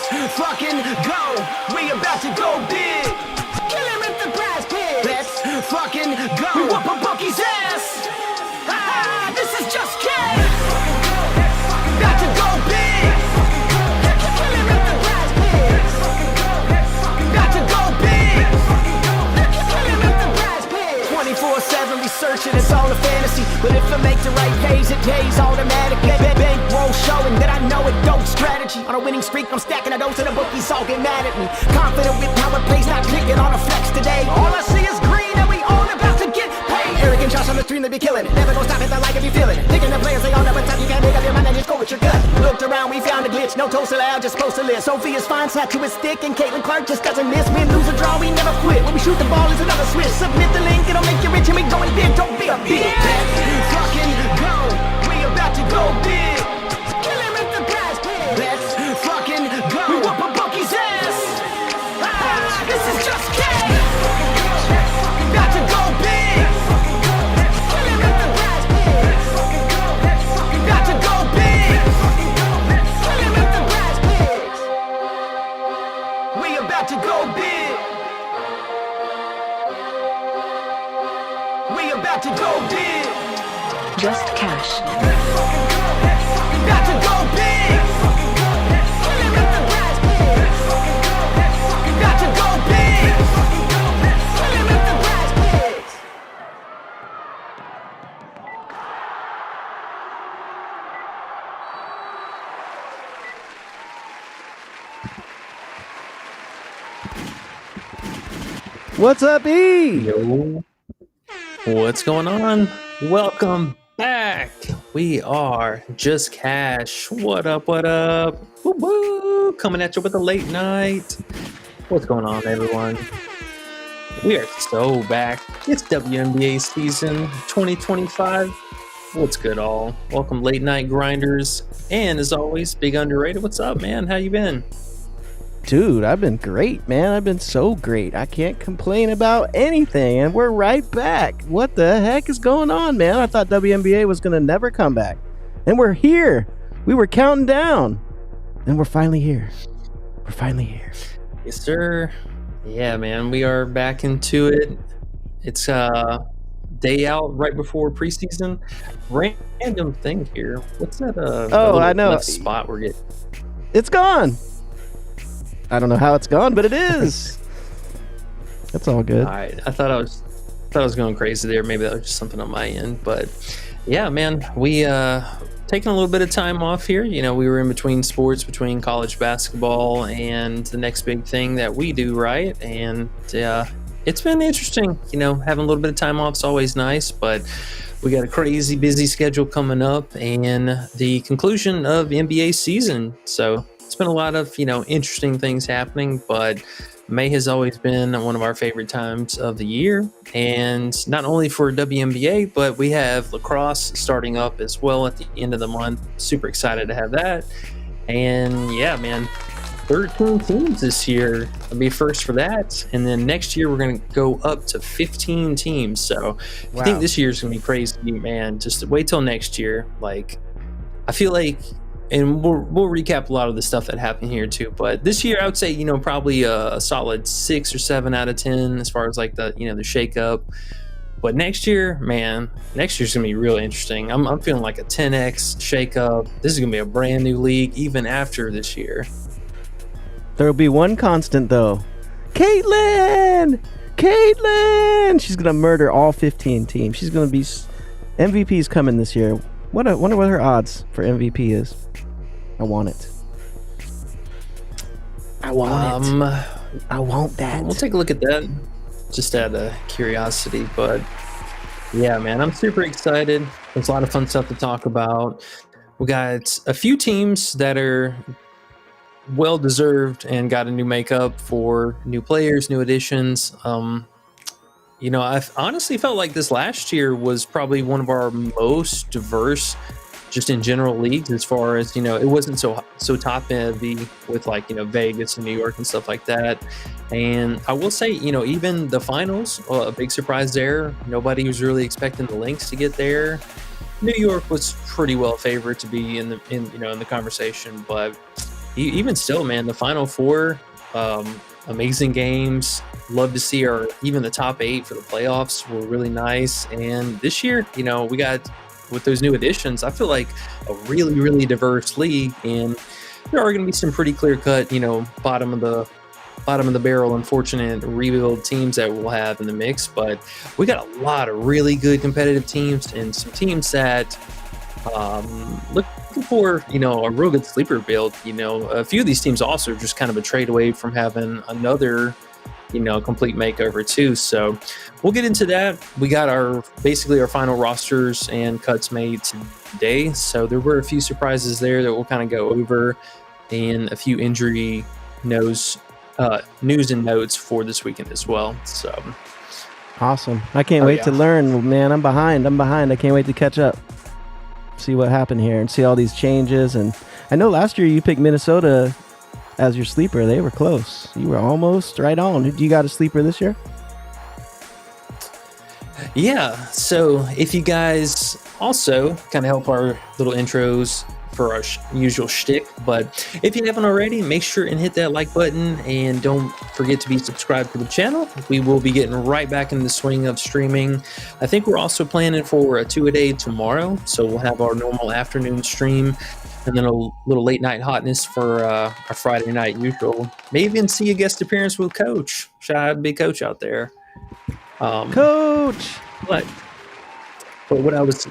fucking go. We about to go big. Kill him at the prize pit. Let's fucking go. We whoop a bookie's ass. Ah, this is just kidding. About to go big. Kill him at the prize pit. About to go big. Kill him at the prize pit. 24/7 researching, it's all a fantasy. But if I make the right pays, it pays automatically. Bankroll showing that I know it dope strategy. On a winning streak, I'm stacking a dose and the bookies all get mad at me. Confident with how it plays, not clicking on a flex today. All I see is green and we all about to get paid. Arrogant Josh on the stream, they be killing it. Never gonna stop it, I like if you feel it. Thinking the players, they all know what time you can't make up your mind and just go with your gut. Looked around, we found a glitch. No toast allowed, just supposed to live. Sophia's fine, Satchu is thick, and Caitlin Clark just doesn't miss. Win, lose, or draw, we never quit. When we shoot the ball, it's another switch. Submit the link, it'll make you rich, and we going big. Don't be a bitch. Let's fucking go. We about to go big. Kill him at the prize pit. Let's fucking go. We whoop a bookie's ass. Ah, this is just kidding. About to go big. Kill him at the prize pit. About to go big. Kill him at the prize pit. We about to go big. We about to go big. Just cash. About to go big. Kill him at the prize pit. About to go big. Kill him at the prize pit. What's up, E? Yo, what's going on? Welcome back. We are Just Cash. What up? What up? Woo woo! Coming at you with a late night. What's going on, everyone? We are so back. It's WNBA season 2025. What's good, all? Welcome, late night grinders, and as always, Big Underrated. What's up, man? How you been? Dude, I've been great, man. I've been so great. I can't complain about anything, and we're right back. What the heck is going on, man? I thought WNBA was going to never come back, and we're here. We were counting down, and we're finally here. We're finally here. Yes, sir. Yeah, man, we are back into it. It's day out right before preseason. Random thing here. What's that? I know. Left spot we're getting. It's gone. I don't know how it's gone, but it is. That's all good. All right, I thought I was going crazy there. Maybe that was just something on my end, but yeah, man, we taking a little bit of time off here. You know, we were in between sports, between college basketball and the next big thing that we do, right? And it's been interesting. You know, having a little bit of time off is always nice, but we got a crazy busy schedule coming up and the conclusion of NBA season. So it's been a lot of, you know, interesting things happening, but May has always been one of our favorite times of the year. And not only for WNBA, but we have lacrosse starting up as well at the end of the month. Super excited to have that. And yeah, man, 13 teams this year. It'll be first for that. And then next year, we're going to go up to 15 teams. So I think this year's going to be crazy, man. Just wait till next year. Like, I feel like, and we'll recap a lot of the stuff that happened here too. But this year, I would say, you know, probably a solid 6 or 7 out of 10 as far as like the, you know, the shakeup. But next year, man, next year's gonna be really interesting. I'm feeling like a 10x shakeup. This is gonna be a brand new league even after this year. There'll be one constant though. Caitlin! She's gonna murder all 15 teams. She's gonna be MVP's coming this year. Wonder what her odds for MVP is. I want it. I want that. We'll take a look at that just out of curiosity. But yeah, man, I'm super excited. There's a lot of fun stuff to talk about. We got a few teams that are well deserved and got a new makeup for new players, new additions. You know, I've honestly felt like this last year was probably one of our most diverse, just in general, leagues, as far as, you know, it wasn't so top heavy with like, you know, Vegas and New York and stuff like that. And I will say, you know, even the finals, a big surprise there. Nobody was really expecting the Lynx to get there. New York was pretty well favored to be in the conversation, but even still, man, the Final Four, amazing games. Love to see even the top 8 for the playoffs were really nice. And this year, we got, with those new additions, I feel like a really, really diverse league. And there are going to be some pretty clear cut, bottom of the barrel, unfortunate rebuild teams that we'll have in the mix. But we got a lot of really good competitive teams and some teams that looking for, a real good sleeper build. A few of these teams also are just kind of a trade away from having another, complete makeover too. So we'll get into that. We got basically our final rosters and cuts made today. So there were a few surprises there that we'll kind of go over, and a few injury news and notes for this weekend as well. So awesome. I can't wait to learn, man. I'm behind. I can't wait to catch up, see what happened here and see all these changes. And I know last year you picked Minnesota as your sleeper. They were close. You were almost right on. You got a sleeper this year? Yeah. So if you guys also kind of help our little intros for our usual shtick, but if you haven't already, make sure and hit that like button, and don't forget to be subscribed to the channel. We will be getting right back in the swing of streaming. I think we're also planning for a 2-a-day tomorrow, so we'll have our normal afternoon stream and then a little late night hotness for our Friday night usual. Maybe even see a guest appearance with Coach. Shout out to Big Coach out there. Coach! But what I was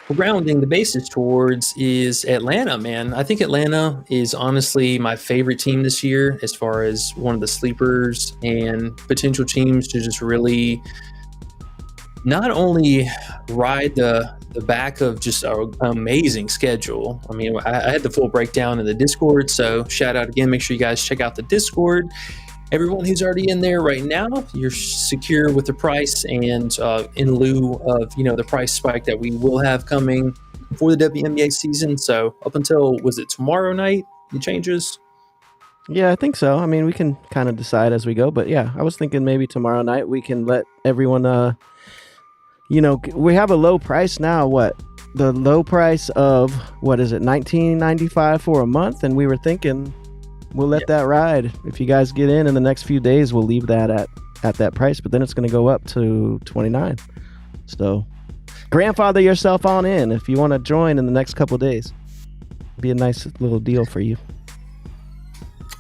rounding the bases towards is Atlanta, man. I think Atlanta is honestly my favorite team this year as far as one of the sleepers and potential teams to just really not only ride the back of just an amazing schedule. I mean, I had the full breakdown in the Discord, so shout out again. Make sure you guys check out the Discord. Everyone who's already in there right now, you're secure with the price, and in lieu of the price spike that we will have coming for the WNBA season. So up until, was it tomorrow night, the changes? Yeah, I think so. I mean, we can kind of decide as we go, but yeah, I was thinking maybe tomorrow night we can let everyone we have a low price now. The low price of what is it, $19.95 for a month, and we were thinking we'll let that ride. If you guys get in the next few days, we'll leave that at that price, but then it's going to go up to $29. So grandfather yourself on in if you want to join in the next couple of days. Be a nice little deal for you.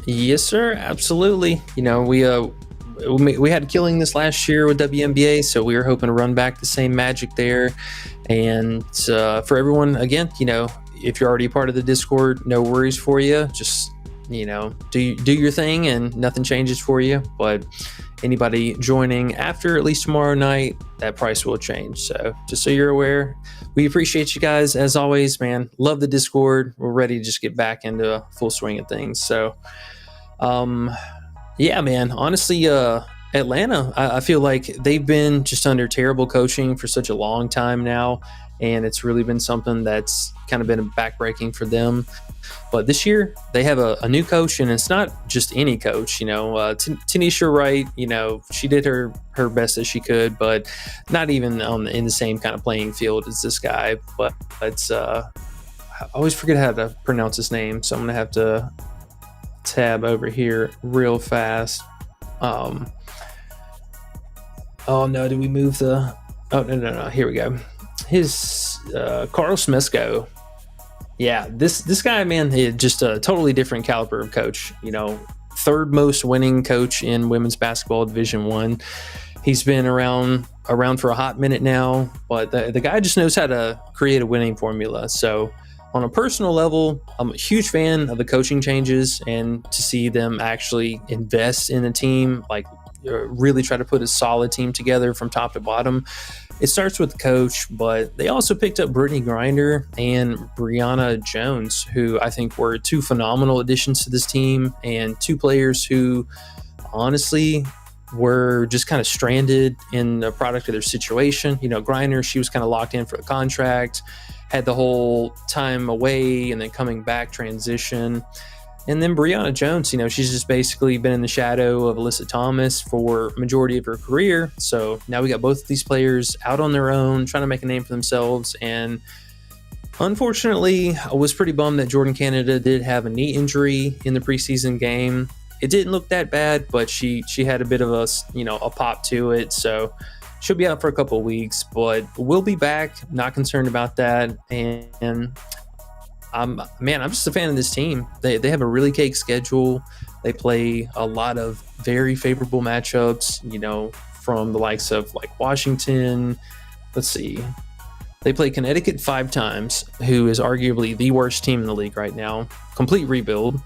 Yes, sir. Absolutely. We had killing this last year with WNBA, so we were hoping to run back the same magic there. And for everyone, again, if you're already part of the Discord, no worries for you. Just do your thing and nothing changes for you. But anybody joining after at least tomorrow night, that price will change. So just so you're aware, we appreciate you guys as always, man. Love the Discord. We're ready to just get back into a full swing of things. So yeah, man, honestly, Atlanta, I feel like they've been just under terrible coaching for such a long time now, and it's really been something that's kind of been backbreaking for them. But this year, they have a new coach, and it's not just any coach. Tanisha Wright, she did her best as she could, but not even in the same kind of playing field as this guy. But it's I always forget how to pronounce his name, so I'm gonna have to tab over here real fast. Oh no, did we move the? Oh no, here we go. His Carl Smesko. Yeah, this guy, man, is just a totally different caliber of coach. Third most winning coach in women's basketball Division I. He's been around for a hot minute now, but the guy just knows how to create a winning formula. So on a personal level, I'm a huge fan of the coaching changes, and to see them actually invest in a team, like really try to put a solid team together from top to bottom. It starts with the coach, but they also picked up Brittany Grinder and Brianna Jones, who I think were two phenomenal additions to this team, and two players who honestly were just kind of stranded in the product of their situation. Grinder, she was kind of locked in for a contract, had the whole time away and then coming back transition. And then Brianna Jones, she's just basically been in the shadow of Alyssa Thomas for majority of her career. So now we got both of these players out on their own, trying to make a name for themselves. And Unfortunately, I was pretty bummed that Jordan Canada did have a knee injury in the preseason game. It didn't look that bad, but she had a bit of a pop to it, so she'll be out for a couple of weeks. But we'll be back. Not concerned about that. And I'm just a fan of this team. They have a really cake schedule. They play a lot of very favorable matchups. From the likes of like Washington. Let's see. They play Connecticut 5 times, who is arguably the worst team in the league right now. Complete rebuild.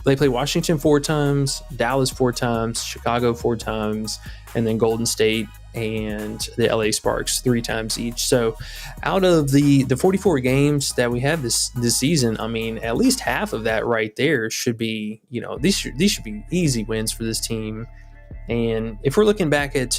They play Washington 4 times, Dallas 4 times, Chicago 4 times, and then Golden State and the LA Sparks 3 times each. So out of the 44 games that we have this season, I mean, at least half of that right there should be, these should be easy wins for this team. And if we're looking back at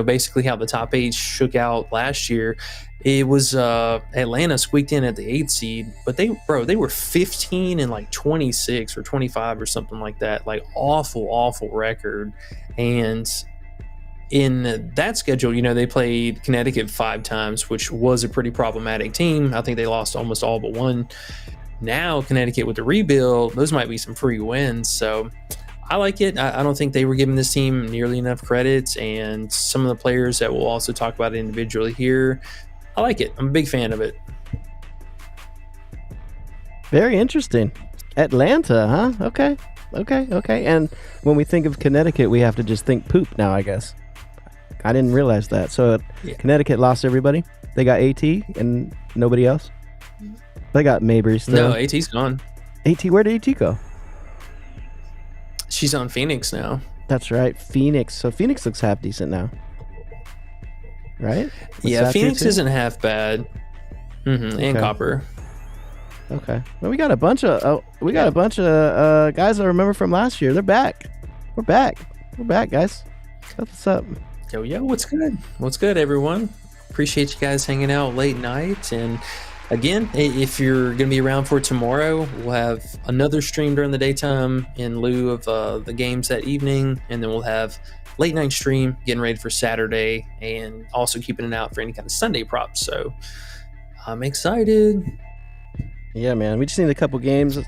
basically how the top 8 shook out last year, it was Atlanta squeaked in at the 8th seed, but they were 15 and like 26 or 25 or something like that, like awful record. And in that schedule, they played Connecticut 5 times, which was a pretty problematic team. I think they lost almost all but one. Now Connecticut with the rebuild, those might be some free wins. So I like it. I don't think they were giving this team nearly enough credit, and some of the players that we'll also talk about individually here, I like it. I'm a big fan of it. Very interesting. Atlanta, huh? Okay. And when we think of Connecticut, we have to just think poop now, I guess. I didn't realize that. So yeah. Connecticut lost everybody. They got AT and nobody else. They got Mabry still. No, AT's gone. AT, where did AT go? She's on Phoenix now. That's right, Phoenix. So Phoenix looks half decent now, right? Yeah, Phoenix isn't half bad. And Copper. Okay. Well, we got a bunch of guys I remember from last year. They're back. We're back, guys. What's up? Yo, what's good? What's good, everyone? Appreciate you guys hanging out late night. And again, if you're going to be around for tomorrow, we'll have another stream during the daytime in lieu of the games that evening. And then we'll have late night stream getting ready for Saturday and also keeping an eye out for any kind of Sunday props. So I'm excited. Yeah, man. We just need a couple games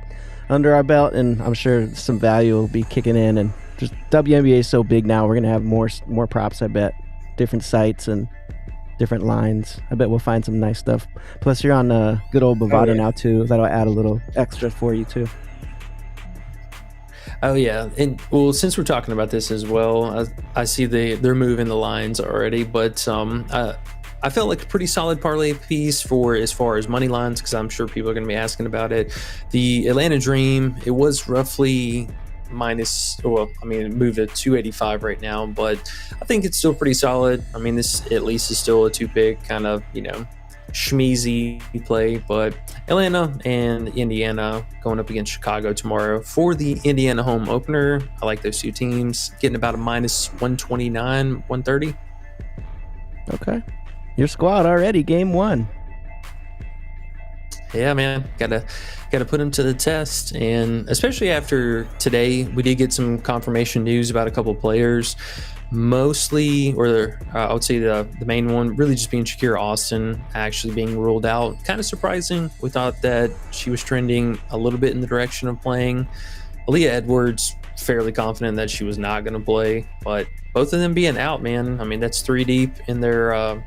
under our belt, and I'm sure some value will be kicking in. And just WNBA is so big now, we're going to have more props, I bet. Different sites and different lines. I bet we'll find some nice stuff. Plus, you're on good old Bovada now, too. That'll add a little extra for you, too. Oh, yeah. And, well, since we're talking about this as well, I see they're moving the lines already, but I felt like a pretty solid parlay piece for as far as money lines, because I'm sure people are going to be asking about it. The Atlanta Dream, it was roughly it moved to 285 right now, but I think it's still pretty solid. I mean, this at least is still a 2-pick kind of, schmeezy play, but Atlanta and Indiana going up against Chicago tomorrow for the Indiana home opener. I like those two teams getting about a minus 129, 130. Okay. Your squad already, game 1. Yeah, man, gotta put them to the test, and especially after today, we did get some confirmation news about a couple of players. Mostly, or I would say the main one, really just being Shakira Austin actually being ruled out. Kind of surprising. We thought that she was trending a little bit in the direction of playing. Aaliyah Edwards, fairly confident that she was not going to play, but both of them being out, man. I mean, that's 3 deep in their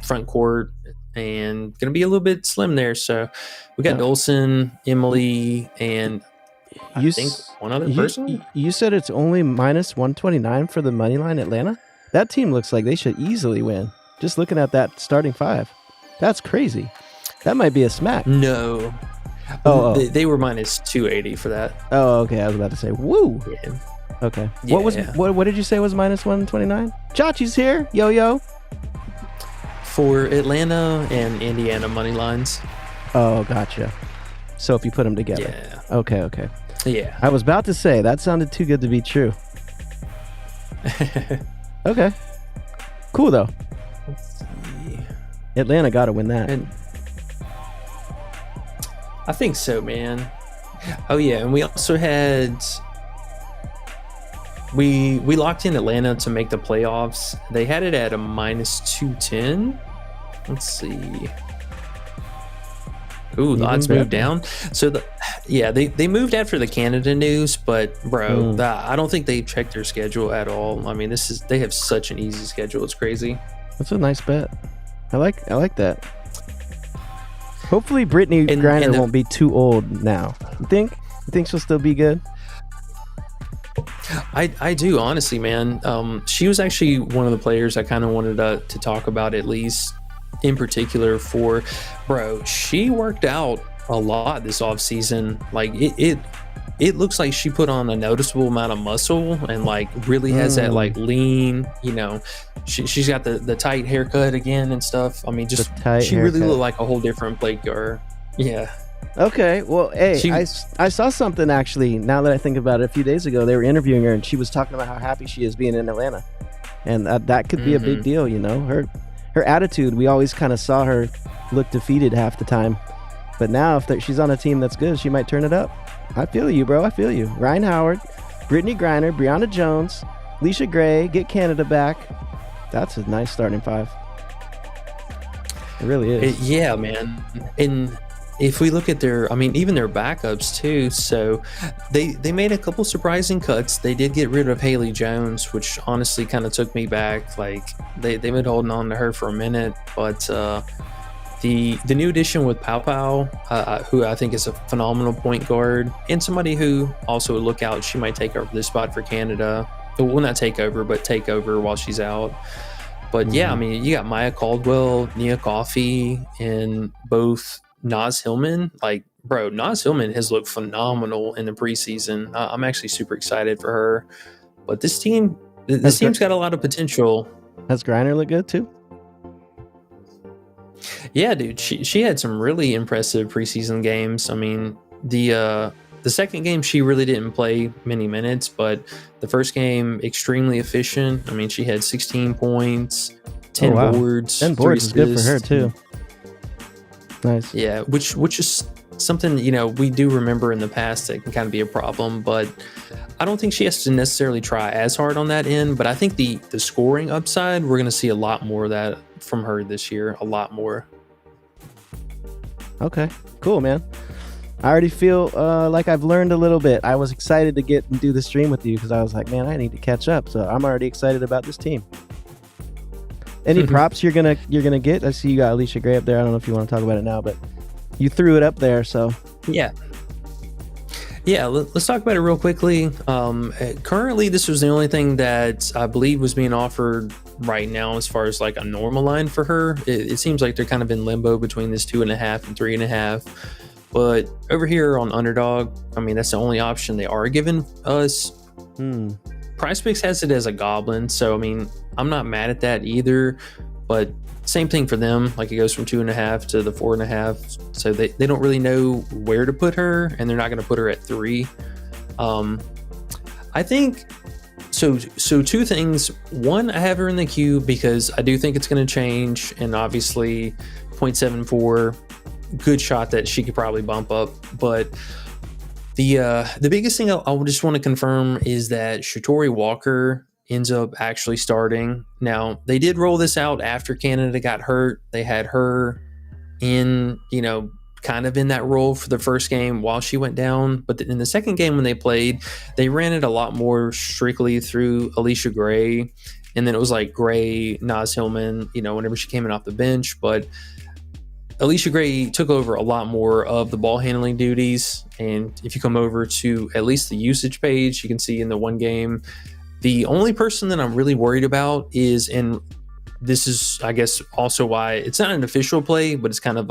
front court, and going to be a little bit slim there. So we got Dolson, Emily, and I think one other person. You said it's only minus 129 for the money line Atlanta? That team looks like they should easily win. Just looking at that starting 5. That's crazy. That might be a smack. No. They were minus 280 for that. Oh, okay. I was about to say, woo. Yeah. Okay. Yeah. What did you say was minus 129? Chachi's here. Yo. For Atlanta and Indiana money lines. Oh, gotcha. So if you put them together. Yeah. Okay. Yeah. I was about to say, that sounded too good to be true. Okay. Cool, though. Let's see. Atlanta got to win that. And I think so, man. Oh, yeah. And we also had... We locked in Atlanta to make the playoffs. They had it at a minus 210. Let's see. Ooh, the Even odds moved better. down. So they moved after the Canada news, but bro, I don't think they checked their schedule at all. I mean, they have such an easy schedule. It's crazy. That's a nice bet. I like that. Hopefully Brittany And Griner won't be too old now. You think? You think she'll still be good? I do, honestly, man. She was actually one of the players I kind of wanted to talk about, at least in particular for, bro, she worked out a lot this off season. Like it looks like she put on a noticeable amount of muscle and like really has that like lean, she's got the tight haircut again and stuff. I mean, just she really looked like a whole different plate girl. Yeah. Okay, well, hey, I saw something actually, now that I think about it, a few days ago. They were interviewing her, and she was talking about how happy she is being in Atlanta. And that could be a big deal, Her attitude, we always kind of saw her look defeated half the time. But now, if she's on a team that's good, she might turn it up. I feel you, bro. I feel you. Ryan Howard, Brittany Griner, Brianna Jones, Leisha Gray, get Canada back. That's a nice starting five. It really is. Yeah, man. And if we look at even their backups too, so they made a couple surprising cuts. They did get rid of Haley Jones, which honestly kind of took me back. Like they've been holding on to her for a minute, but the new addition with Pau Pau, who I think is a phenomenal point guard and somebody who also look out, she might take over this spot for Canada. Well, not take over, but take over while she's out. But yeah, I mean, you got Maya Caldwell, Nia Coffey, and both Naz Hillman. Like, bro, Naz Hillman has looked phenomenal in the preseason. I'm actually super excited for her. But this team's got a lot of potential. Has Griner look good too? Yeah, dude, she had some really impressive preseason games. I mean, the second game she really didn't play many minutes, but the first game extremely efficient. I mean, she had 16 points, 10 boards. 10 boards is good for her too. Nice. Yeah, which is something we do remember in the past that can kind of be a problem, but I don't think she has to necessarily try as hard on that end. But I think the scoring upside, we're going to see a lot more of that from her this year, a lot more. Okay, cool, man. I already feel like I've learned a little bit. I was excited to get and do the stream with you because I was like, man, I need to catch up. So I'm already excited about this team. Any props you're gonna get? I see you got Alicia Gray up there. I don't know if you want to talk about it now, but you threw it up there, so yeah. Let's talk about it real quickly. Currently, this was the only thing that I believe was being offered right now as far as like a normal line for her. It seems like they're kind of in limbo between this 2.5 and 3.5. But over here on Underdog, I mean, that's the only option they are giving us. Prizepicks has it as a goblin, so I mean, I'm not mad at that either. But same thing for them. Like it goes from 2.5 to the 4.5, so they don't really know where to put her, and they're not going to put her at 3. I think so. Two things. One, I have her in the queue because I do think it's going to change, and obviously 0.74. Good shot that she could probably bump up, but the biggest thing I just want to confirm is that Shatori Walker ends up actually starting. Now, they did roll this out after Canada got hurt. They had her in, kind of in that role for the first game while she went down. But in the second game when they played, they ran it a lot more strictly through Alicia Gray. And then it was like Gray, Naz Hillman, whenever she came in off the bench. But Alicia Gray took over a lot more of the ball handling duties. And if you come over to at least the usage page, you can see in the one game, the only person that I'm really worried about is, and this is, I guess, also why it's not an official play, but it's kind of,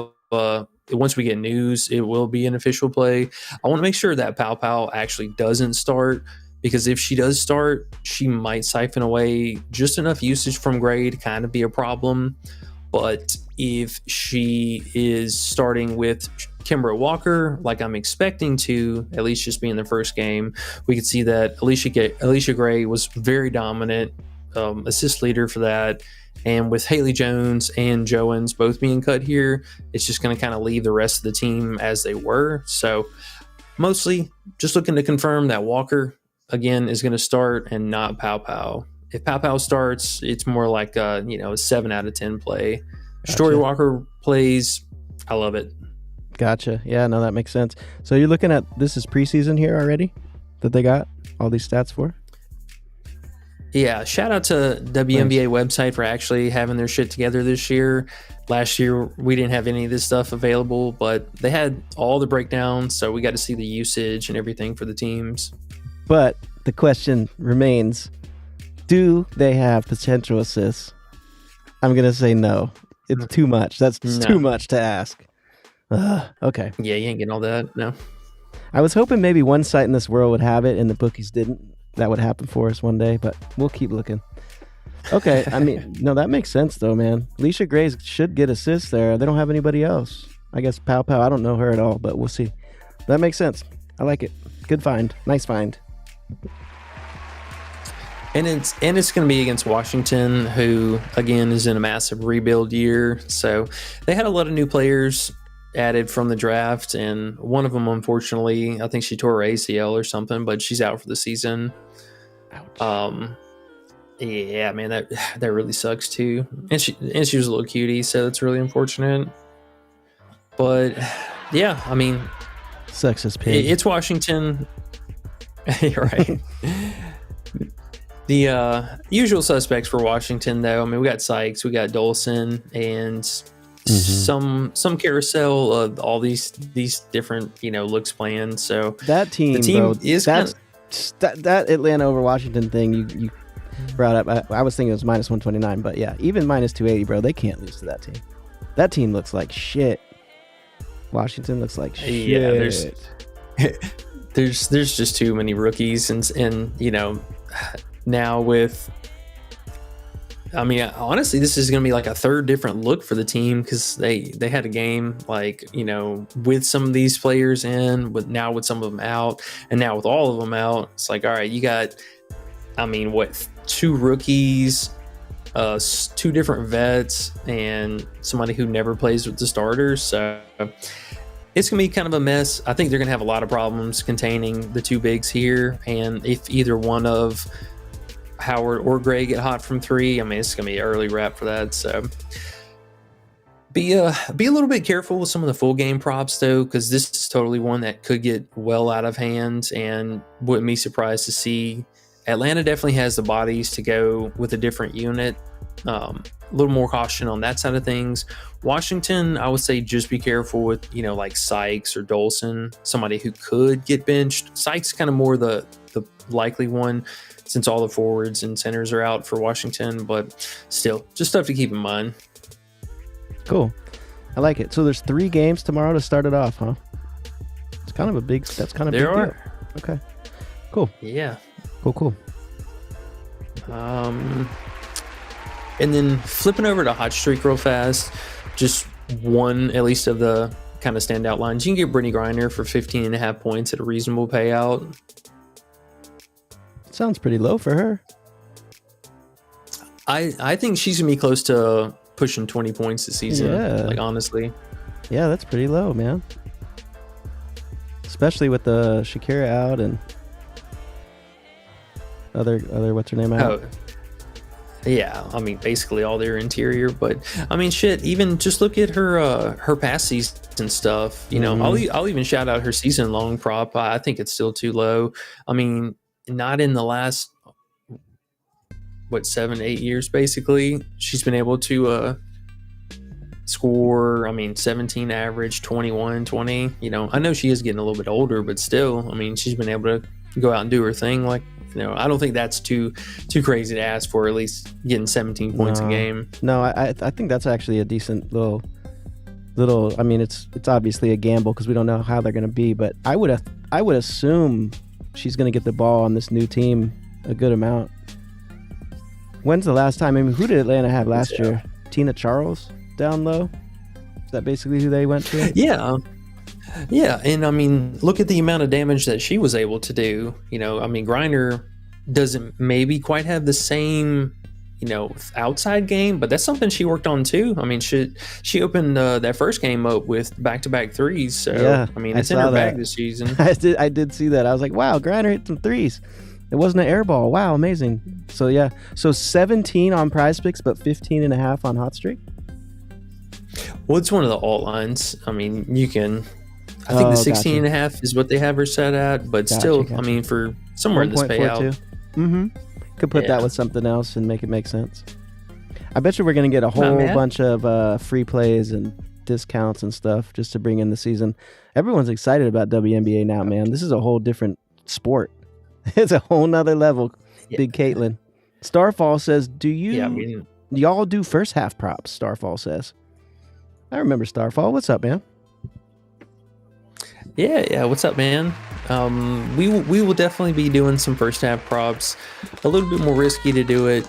once we get news, it will be an official play. I want to make sure that Pau Pau actually doesn't start, because if she does start, she might siphon away just enough usage from Gray to kind of be a problem. But if she is starting with Kimbra Walker, like I'm expecting to, at least just be in the first game, we could see that Alicia Gray was very dominant, assist leader for that. And with Haley Jones and Jones both being cut here, it's just going to kind of leave the rest of the team as they were. So mostly just looking to confirm that Walker, again, is going to start and not Pau Pau. If Pau Pau starts, it's more like a 7 out of 10 play. Gotcha. Shatori Walker plays, I love it. Gotcha. Yeah, no, that makes sense. So you're looking at, this is preseason here already that they got all these stats for? Yeah, shout out to WNBA website for actually having their shit together this year. Last year, we didn't have any of this stuff available, but they had all the breakdowns, so we got to see the usage and everything for the teams. But the question remains, do they have potential assists? I'm going to say no. It's too much. That's too much to ask. Okay. Yeah, you ain't getting all that, no. I was hoping maybe one site in this world would have it and the bookies didn't. That would happen for us one day, but we'll keep looking. Okay, I mean, no, that makes sense though, man. Alicia Gray should get assists there. They don't have anybody else. I guess Pow Pow, I don't know her at all, but we'll see. That makes sense. I like it. Good find. Nice find. And it's going to be against Washington, who, again, is in a massive rebuild year. So they had a lot of new players added from the draft, and one of them, unfortunately, I think she tore her ACL or something, but she's out for the season. Ouch. Yeah, man, that really sucks too. And she was a little cutie, so it's really unfortunate. But yeah, I mean, sexist pig. It's Washington. You're right. The usual suspects for Washington, though. I mean, we got Sykes, we got Dolson, and some carousel of all these different looks planned. So that team bro, is that Atlanta over Washington thing you brought up. I was thinking it was minus 129, but yeah, even minus 280, bro. They can't lose to that team. That team looks like shit. Washington looks like shit. Yeah, there's just too many rookies, and now with, I mean, honestly, this is going to be like a third different look for the team, because they had a game like, with some of these players in, with some of them out, and now with all of them out, it's like, all right, you got, I mean, what, 2 rookies, 2 different vets, and somebody who never plays with the starters. So it's going to be kind of a mess. I think they're going to have a lot of problems containing the 2 bigs here, and if either one of Howard or Gray get hot from 3, I mean, it's going to be an early wrap for that. So be a little bit careful with some of the full game props, though, because this is totally one that could get well out of hand, and wouldn't be surprised to see Atlanta definitely has the bodies to go with a different unit. A little more caution on that side of things. Washington, I would say just be careful with, like Sykes or Dolson, somebody who could get benched. Sykes kind of more the likely one, since all the forwards and centers are out for Washington, but still, just stuff to keep in mind. Cool. I like it. So there's 3 games tomorrow to start it off, huh? It's kind of a big, that's kind of there big are. Deal. Okay. Cool. Yeah. Cool. And then flipping over to Hot Streak real fast, just one at least of the kind of standout lines. You can get Brittany Griner for 15.5 points at a reasonable payout. Sounds pretty low for her. I think she's gonna be close to pushing 20 points this season. Yeah. Like, honestly. Yeah, that's pretty low, man. Especially with the Shakira out and other what's her name out. Oh, yeah. I mean, basically all their interior, but I mean, shit. Even just look at her past season stuff. I'll even shout out her season long prop. I think it's still too low. I mean, not in the last 7-8 years, basically. She's been able to score, 17 average, 21, 20. I know she is getting a little bit older, but still, I mean, she's been able to go out and do her thing. Like, I don't think that's too crazy to ask for, at least getting 17 points a game. No, I think that's actually a decent little. I mean, it's obviously a gamble because we don't know how they're going to be, but I would assume she's going to get the ball on this new team a good amount. When's the last time? I mean, who did Atlanta have last year? Tina Charles down low? Is that basically who they went to? Yeah. Yeah, and I mean, look at the amount of damage that she was able to do. Griner doesn't maybe quite have the same, outside game, but that's something she worked on too. I mean, she opened that first game up with back-to-back threes. So, yeah, it's in her bag this season. I did see that. I was like, wow, Griner hit some threes. It wasn't an air ball. Wow, amazing. So, yeah. So, 17 on Prizepicks, but 15.5 on Hot Streak? Well, it's one of the alt lines. I mean, you can. I think the 16 and a half is what they have her set at, but still, I mean, for somewhere in this payout. Could put that with something else and make it make sense. I bet you we're going to get a whole bunch of free plays and discounts and stuff just to bring in the season. Everyone's excited about WNBA now, man. This is a whole different sport. It's a whole nother level. Yeah. Big Caitlin. Starfall says, y'all do first half props? Starfall says. I remember Starfall. What's up, man? Yeah. What's up, man? We will definitely be doing some first half props. A little bit more risky to do it,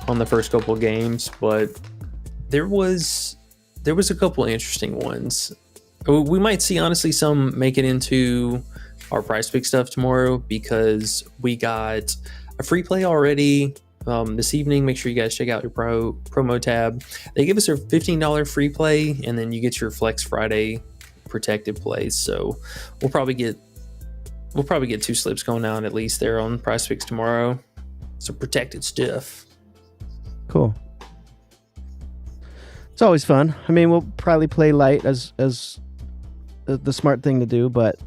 on the first couple of games, but there was a couple of interesting ones. We might see, honestly, some make it into our prize pick stuff tomorrow because we got a free play already this evening. Make sure you guys check out your promo tab. They give us a $15 free play, and then you get your Flex Friday protected plays. So we'll probably get 2 slips going down at least there on prize picks tomorrow. So protected stuff. Cool. It's always fun. I mean, we'll probably play light as the smart thing to do, but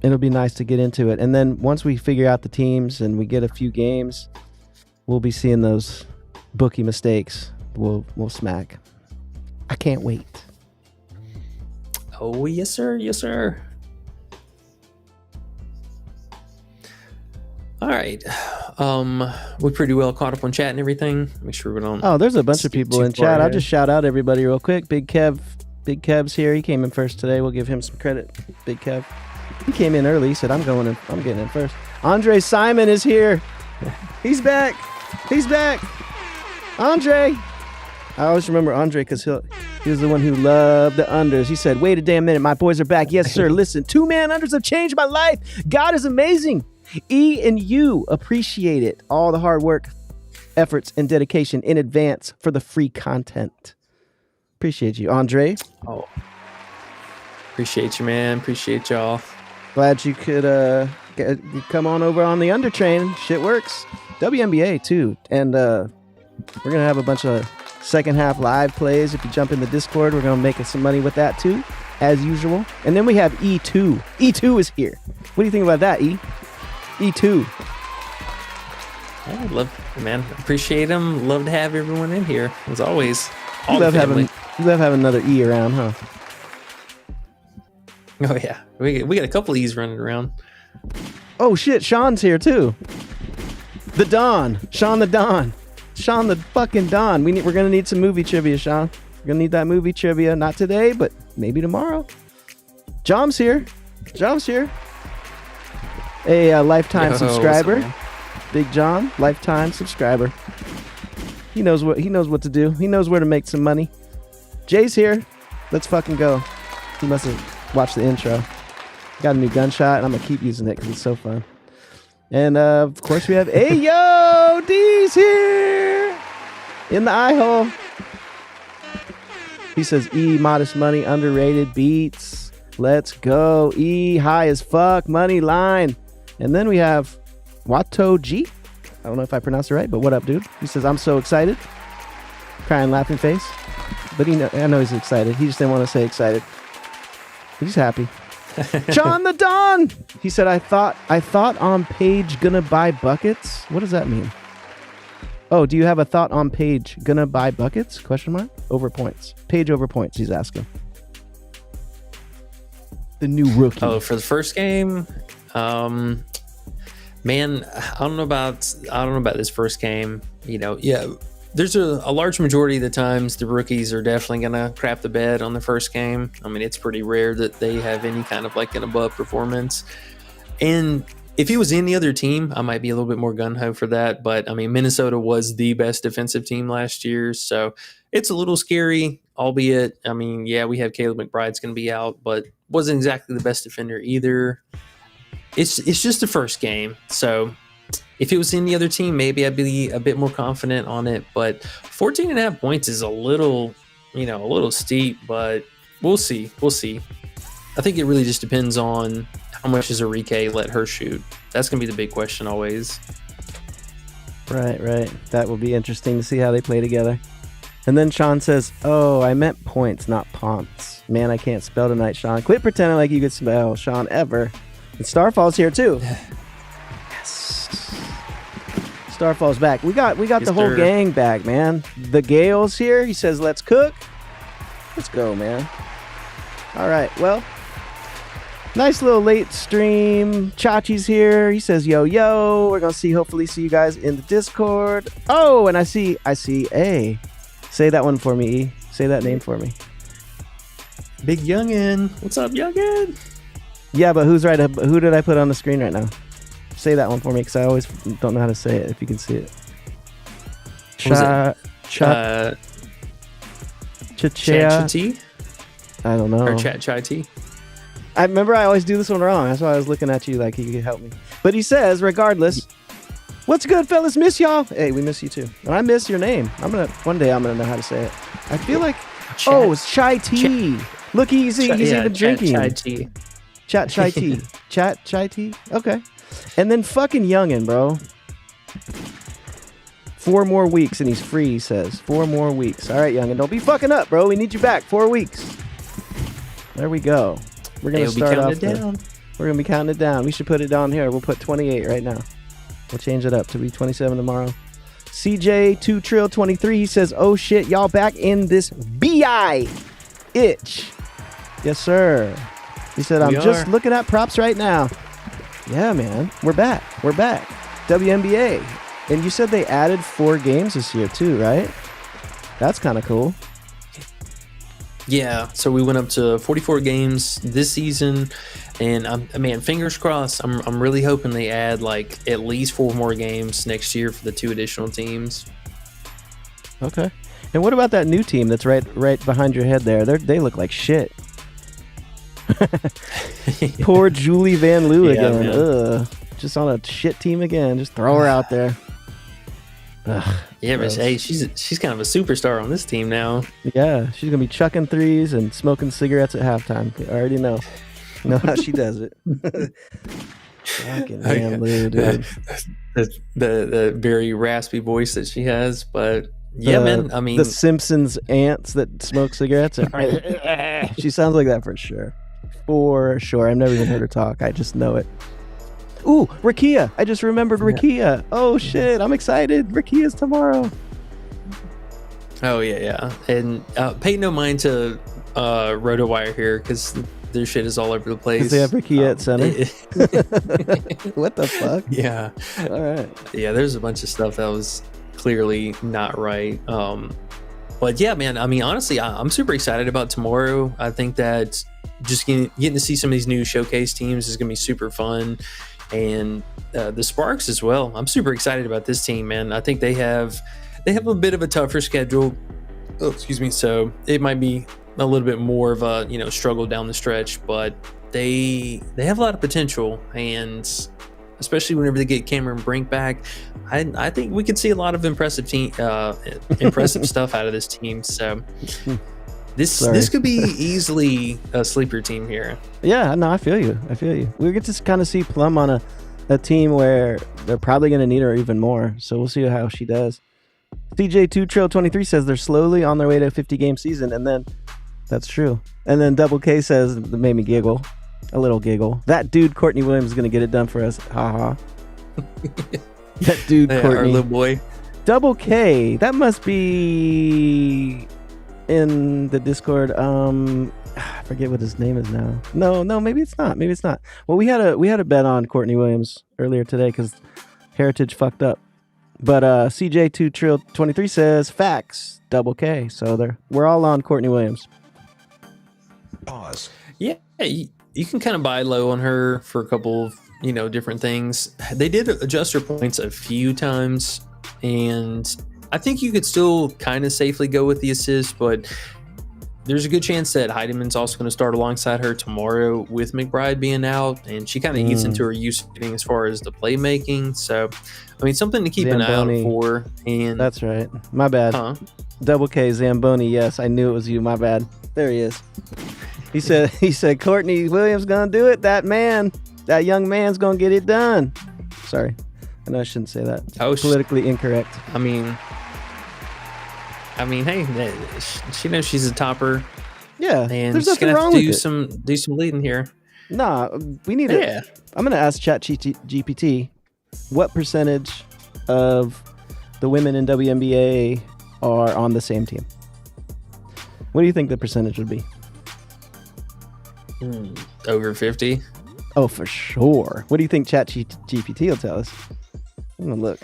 it'll be nice to get into it. And then once we figure out the teams and we get a few games, we'll be seeing those bookie mistakes. We'll smack. I can't wait. Oh, yes, sir. Yes, sir. All right. We pretty well caught up on chat and everything. Make sure we don't. Oh, there's a bunch of people in chat. I'll just shout out everybody real quick. Big Kev's here. He came in first today. We'll give him some credit. Big Kev. He came in early. He said, I'm getting in first. Andre Simon is here. He's back. Andre. I always remember Andre because he was the one who loved the unders. He said, wait a damn minute. My boys are back. Yes, sir. Listen, 2-man unders have changed my life. God is amazing. E and you appreciate it. All the hard work, efforts, and dedication in advance for the free content. Appreciate you, Andre. Oh, appreciate you, man. Appreciate y'all. Glad you could come on over on the under train. Shit works. WNBA too, and we're gonna have a bunch of second half live plays. If you jump in the Discord, we're gonna make some money with that too, as usual. And then we have E2. E2 is here. What do you think about that, E? E2. I love, man. Appreciate them. Love to have everyone in here as always. You love having another E around, huh? Oh yeah, we got a couple E's running around. Oh shit, Sean's here too. The Don, Sean the fucking Don. We're gonna need some movie trivia, Sean. We're gonna need that movie trivia. Not today, but maybe tomorrow. Jom's here. A lifetime subscriber. Big John, lifetime subscriber. He knows what to do. He knows where to make some money. Jay's here. Let's fucking go. He must have watched the intro. Got a new gunshot, and I'm gonna keep using it because it's so fun. And of course we have Ayo D's here in the eye hole. He says E modest money, underrated beats. Let's go. E high as fuck, money line. And then we have Wato G. I don't know if I pronounced it right, but what up, dude? He says, I'm so excited. Crying, laughing face. But I know he's excited. He just didn't want to say excited. He's happy. John the Don. He said, I thought on page gonna buy buckets. What does that mean? Oh, do you have a thought on page gonna buy buckets? Question mark. Over points. Page over points. He's asking. The new rookie. Oh, for the first game. Man, I don't know about this first game. There's a large majority of the times the rookies are definitely gonna crap the bed on the first game. I mean, it's pretty rare that they have any kind of like an above performance. And if it was any other team, I might be a little bit more gung-ho for that. But I mean, Minnesota was the best defensive team last year, so it's a little scary. Albeit, I mean, yeah, we have Caleb McBride's gonna be out, but wasn't exactly the best defender either. It's just the first game, so if it was any other team, maybe I'd be a bit more confident on it. But 14.5 points is a little steep, but we'll see. I think it really just depends on how much does Arike let her shoot. That's gonna be the big question always. Right. That will be interesting to see how they play together. And then Sean says, "Oh, I meant points, not ponts. Man, I can't spell tonight, Sean. Quit pretending like you could spell, Sean, ever." And Starfall's here too. Yes. Starfall's back. We got the whole gang back, man. The Gale's here. He says, "Let's cook." Let's go, man. All right. Well, nice little late stream. Chachi's here. He says, "Yo, yo." We're gonna hopefully see you guys in the Discord. Oh, and I see A. Say that one for me, E. Say that name for me. Big Youngin. What's up, Youngin? Yeah, but who's right? Who did I put on the screen right now? Say that one for me, because I always don't know how to say it. If you can see it. Chachia. I don't know. Or Chai. I remember I always do this one wrong. That's why I was looking at you like you could help me. But he says, regardless, what's good, fellas? Miss y'all. Hey, we miss you too. And I miss your name. One day I'm gonna know how to say it. I feel like it's chai tea. Look, he's even drinking. Chai tea. Chai tea. Chai tea. Okay. And then fucking Youngin, bro. 4 more weeks and he's free, he says. 4 more weeks. All right, Youngin, don't be fucking up, bro. We need you back. 4 weeks. There we go. We're gonna start off. We're gonna be counting it down. We should put it down here. We'll put 28 right now. We'll change it up to be 27 tomorrow. CJ2Trill23, he says, "Oh shit, y'all back in this BI itch." Yes, sir. He said, "I'm just looking at props right now." Yeah, man. We're back. WNBA. And you said they added 4 games this year too, right? That's kind of cool. Yeah, so we went up to 44 games this season, and fingers crossed. I'm really hoping they add like at least 4 more games next year for the 2 additional teams. Okay. And what about that new team that's right behind your head there? They look like shit. Poor Julie Van Loo again. Man. Ugh. Just on a shit team again. Just throw her out there. Ugh, yeah, but hey, she's kind of a superstar on this team now. Yeah, she's gonna be chucking threes and smoking cigarettes at halftime. I already know how she does it. Fucking Van Loo, dude. The very raspy voice that she has, but yeah, man. I mean, the Simpsons ants that smoke cigarettes. She sounds like that for sure. For sure. I've never even heard her talk. I just know it. Ooh, Rakia. I just remembered Rakia. Oh, shit. I'm excited. Rakia's tomorrow. Oh, yeah. And pay no mind to RotoWire here, because their shit is all over the place. Because they have Rakia at center. What the fuck? Yeah. All right. Yeah, there's a bunch of stuff that was clearly not right. But yeah, man, I mean, honestly, I'm super excited about tomorrow. I think that just getting to see some of these new showcase teams is going to be super fun. And the Sparks as well. I'm super excited about this team, man. I think they have a bit of a tougher schedule. Oh, excuse me. So it might be a little bit more of a struggle down the stretch, but they have a lot of potential, and especially whenever they get Cameron Brink back, I think we could see a lot of impressive stuff out of this team. So this could be easily a sleeper team here. Yeah, no, I feel you. We get to kind of see Plum on a team where they're probably going to need her even more. So we'll see how she does. CJ2Trill23 says they're slowly on their way to a 50-game season, and then that's true. And then Double K says, that made me giggle. A little giggle. That dude, Courtney Williams, is going to get it done for us. Ha ha. That dude, Courtney. Our little boy. Double K. That must be in the Discord. I forget what his name is now. No, maybe it's not. Well, we had a bet on Courtney Williams earlier today because Heritage fucked up. But CJ2Trill23 says facts. Double K. So we're all on Courtney Williams. Pause. Yeah, you can kind of buy low on her for a couple of different things. They did adjust her points a few times, and I think you could still kind of safely go with the assist, but there's a good chance that Heidemann's also going to start alongside her tomorrow with McBride being out, and she kind of eats into her use as far as the playmaking. So, I mean, something to keep an eye out for. And that's right. My bad. Double K Zamboni. Yes, I knew it was you. My bad. There he is. He said Courtney Williams gonna do it. That young man's gonna get it done. Sorry, I know I shouldn't say that. Politically incorrect. I mean, I mean, hey, she knows she's a topper, Yeah, and there's she's nothing gonna wrong have to with do some leading here. Nah, we need to. Yeah. I'm gonna ask ChatGPT what percentage of the women in WNBA are on the same team. What do you think the percentage would be? Over 50. Oh, for sure. What do you think ChatGPT will tell us? I'm gonna look.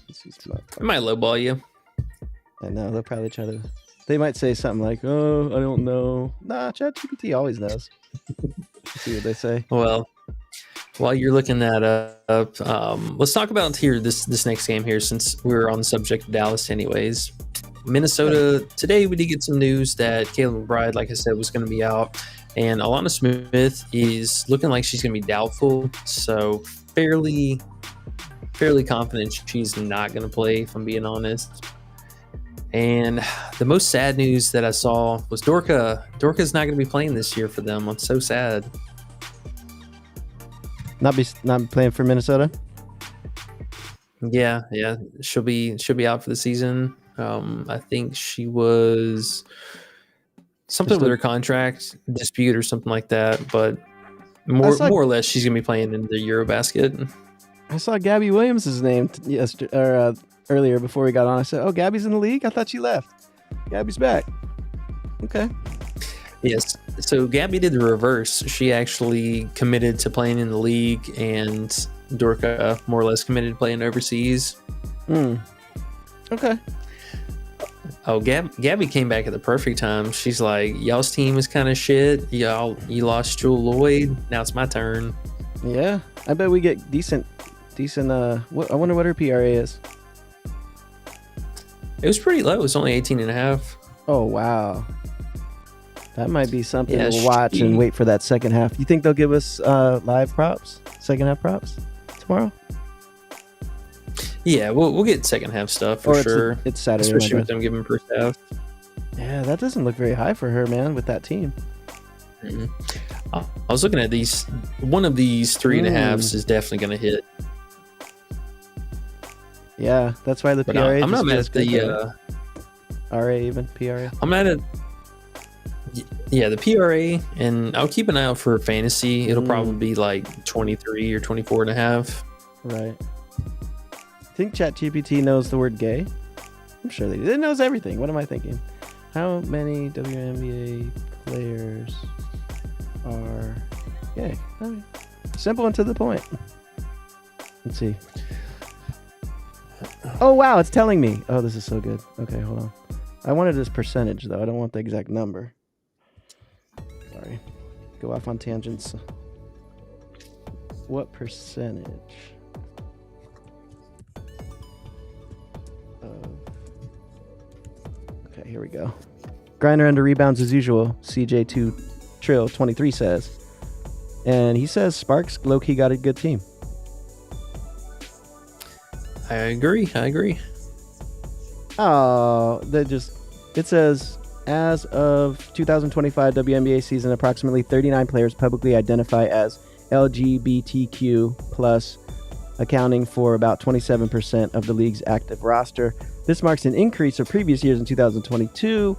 It might lowball you. I know they'll probably try to. They might say something like, "Oh, I don't know." Nah, ChatGPT always knows. See what they say. Well, while you're looking that up, let's talk about here this next game here, since we're on the subject of Dallas anyways. Minnesota, today we did get some news that Caitlin McBride, like I said, was going to be out, and Alana Smith is looking like she's going to be doubtful, so fairly confident she's not going to play, if I'm being honest. And the most sad news that I saw was Dorka. Dorka's not going to be playing this year for them. I'm so sad. Not playing for Minnesota. Yeah, she'll be out for the season. I think she was something with her contract dispute or something like that, but more or less she's gonna be playing in the Eurobasket. I saw Gabby Williams' name earlier before we got on. I said, "Oh, Gabby's in the league. I thought she left. Gabby's back." Okay. Yes. So Gabby did the reverse. She actually committed to playing in the league, and Dorka more or less committed to playing overseas. Okay. Oh, Gabby came back at the perfect time. She's like, y'all's team is kind of shit. You lost Jewel Lloyd. Now it's my turn. Yeah, I bet we get decent. I wonder what her PRA is. It was pretty low. It was only 18.5. Oh wow, that might be something to watch and wait for that second half. You think they'll give us live props, second half props tomorrow? Yeah, we'll get second half stuff for sure. It's Saturday, especially with them giving first half. Yeah, that doesn't look very high for her, man, with that team. Mm-hmm. I was looking at these. One of these 3.5s is definitely going to hit. Yeah, that's why the But PRA. I'm not mad at the RA even PRA. I'm mad at the PRA, and I'll keep an eye out for fantasy. It'll probably be like 23 or 24.5. Right. Think ChatGPT knows the word gay? I'm sure they do. It knows everything. What am I thinking? How many WNBA players are gay? I mean, simple and to the point. Let's see. Oh, wow. It's telling me. Oh, this is so good. Okay, hold on. I wanted this percentage, though. I don't want the exact number. Sorry. Go off on tangents. What percentage? Okay, here we go. Grinder under rebounds as usual. CJ2 Trill 23 says. And he says Sparks low-key got a good team. I agree. Oh, it says as of 2025 WNBA season, approximately 39 players publicly identify as LGBTQ plus, accounting for about 27% of the league's active roster. This marks an increase of previous years in 2022,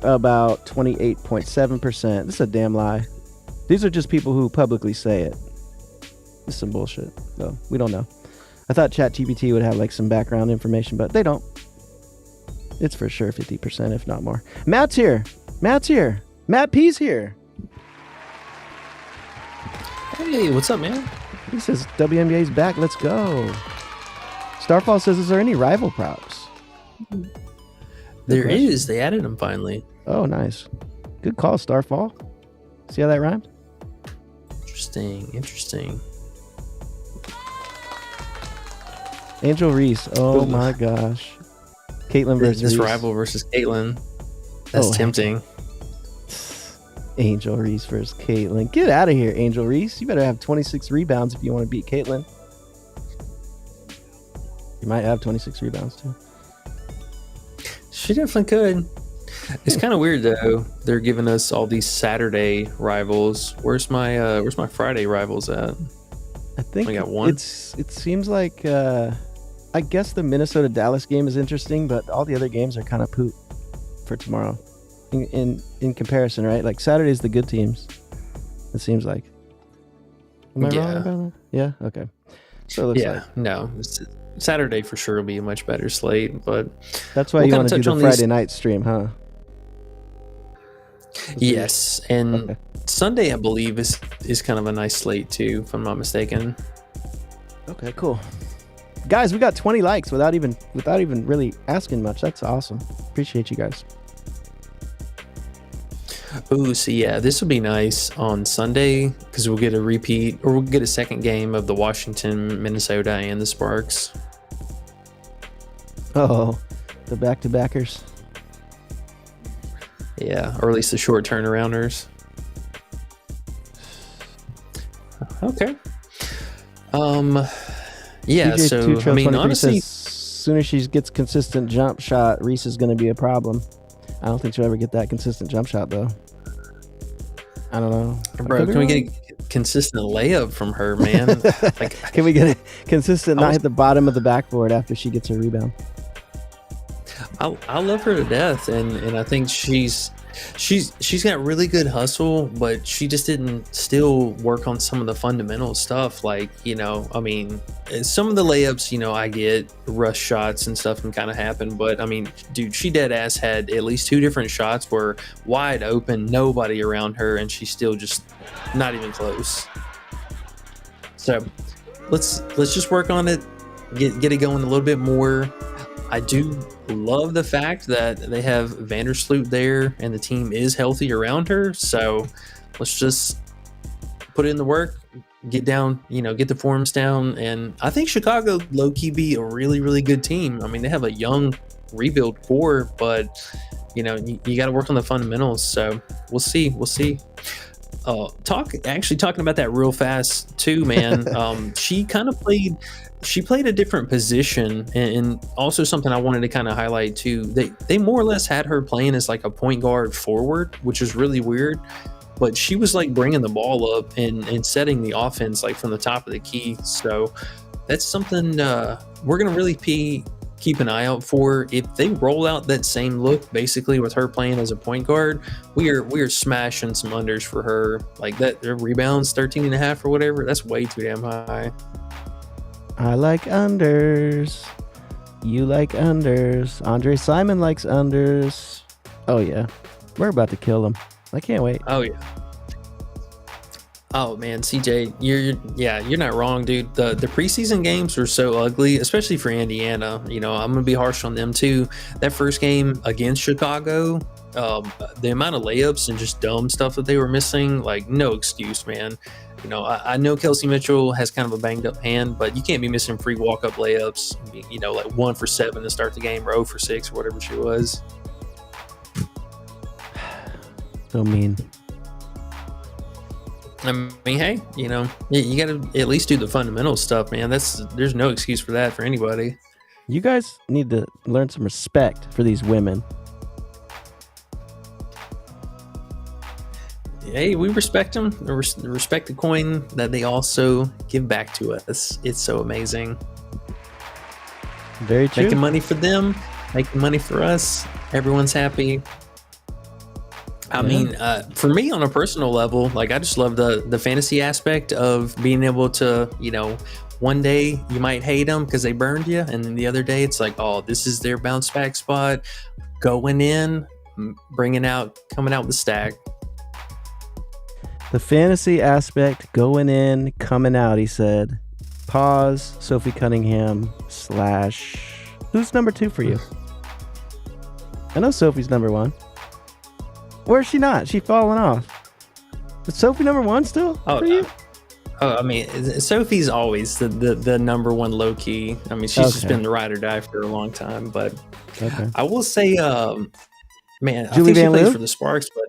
about 28.7%. This is a damn lie. These are just people who publicly say it. This is some bullshit, though. We don't know. I thought ChatGPT would have like some background information, but they don't. It's for sure 50%, if not more. Matt's here. Matt P's here. Hey, what's up, man? He says WNBA's back. Let's go. Starfall says, is there any rival props? There is. They added them finally. Oh, nice. Good call, Starfall. See how that rhymed? Interesting. Angel Reese. Oh my gosh. Caitlin versus this Reese. rival versus Caitlin. That's tempting. Angel Reese versus Caitlin. Get out of here, Angel Reese. You better have 26 rebounds if you want to beat Caitlin. You might have 26 rebounds too. She definitely could. It's kind of weird though. They're giving us all these Saturday rivals. Where's my Friday rivals at? I think I got one. It seems like I guess the Minnesota Dallas game is interesting, but all the other games are kind of poop. for tomorrow. In comparison, right? Like Saturday's the good teams. It seems like. Am I wrong about that? Yeah. Okay. So it looks like. No. Saturday for sure will be a much better slate, but that's why you want to do the Friday night stream, huh? Yes, and Sunday I believe is kind of a nice slate too, if I'm not mistaken. Okay, cool. Guys, we got 20 likes without even really asking much. That's awesome. Appreciate you guys. Ooh, so yeah, this will be nice on Sunday because we'll get a repeat, or we'll get a second game of the Washington, Minnesota, and the Sparks. Oh, the back-to-backers. Yeah, or at least the short turnarounders. Okay. Yeah, CJ so I mean, honestly, says, as soon as she gets consistent jump shot, Reese is going to be a problem. I don't think she'll ever get that consistent jump shot, though. I don't know. Bro, can we get a consistent layup from her, man? Like, can we get a consistent not hit the bottom of the backboard after she gets a rebound? I love her to death, and I think she's got really good hustle, but she just didn't still work on some of the fundamental stuff. Like, you know, I mean, some of the layups, you know, I get rush shots and stuff can kind of happen, but I mean, dude, she dead ass had at least 2 different shots were wide open, nobody around her, and she's still just not even close. So let's just work on it, get it going a little bit more. I do love the fact that they have Vandersloot there and the team is healthy around her. So let's just put in the work, get down, you know, get the forms down. And I think Chicago low-key be a really, really good team. I mean, they have a young rebuild core, but, you know, you got to work on the fundamentals. So we'll see. Talking about that real fast too, man. She played a different position, and also something I wanted to kind of highlight too. They more or less had her playing as like a point guard forward, which is really weird. But she was like bringing the ball up and setting the offense like from the top of the key. So that's something we're gonna really keep an eye out for. If they roll out that same look basically with her playing as a point guard, we are smashing some unders for her. Like that, their rebounds 13.5 or whatever, that's way too damn high. I like unders. You like unders. Andre Simon likes unders. Oh yeah, we're about to kill them. I can't wait. Oh yeah. Oh man, CJ, you're not wrong, dude. The preseason games were so ugly, especially for Indiana. You know, I'm gonna be harsh on them too. That first game against Chicago, the amount of layups and just dumb stuff that they were missing, like no excuse, man. You know, I know Kelsey Mitchell has kind of a banged up hand, but you can't be missing free walk up layups. You know, like 1 for 7 to start the game, or 0 for 6, or whatever she was. So mean. I mean, hey, you know, you got to at least do the fundamental stuff, man. There's no excuse for that for anybody. You guys need to learn some respect for these women. Hey, we respect them. Respect the coin that they also give back to us. It's so amazing. Very true. Making money for them, making money for us. Everyone's happy. I mean, for me on a personal level, like I just love the fantasy aspect of being able to, you know, one day you might hate them because they burned you, and then the other day it's like, oh, this is their bounce back spot, going in, coming out with the stack. The fantasy aspect, going in, coming out, he said. Pause, Sophie Cunningham / who's number 2 for you? I know Sophie's number 1. Where's she not? She falling off. Is Sophie number 1 still for you? Oh, I mean, Sophie's always the number 1 low key. I mean, she's just been the ride or die for a long time. But I will say, man, I think she plays for the Sparks, but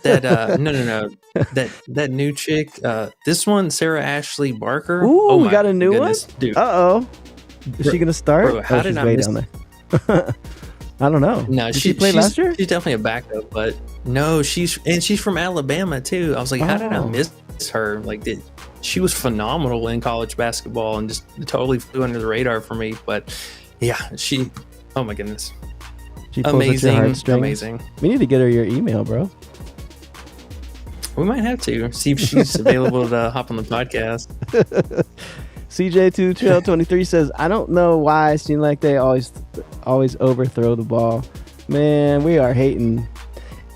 that no, that new chick, this one, Sarah Ashley Barker. Ooh, oh, we got a new one, dude. Is she gonna start? Bro, how did I miss? Down there. I don't know. No, did she play last year? She's definitely a backup, but no, she's from Alabama too. I was like, how did I miss her? Like, she was phenomenal in college basketball and just totally flew under the radar for me. But yeah, oh my goodness. She pulls at your heartstrings. Amazing. We need to get her your email, bro. We might have to see if she's available to hop on the podcast. CJ2Trail23 says, I don't know why it seems like they always overthrow the ball. Man, we are hating.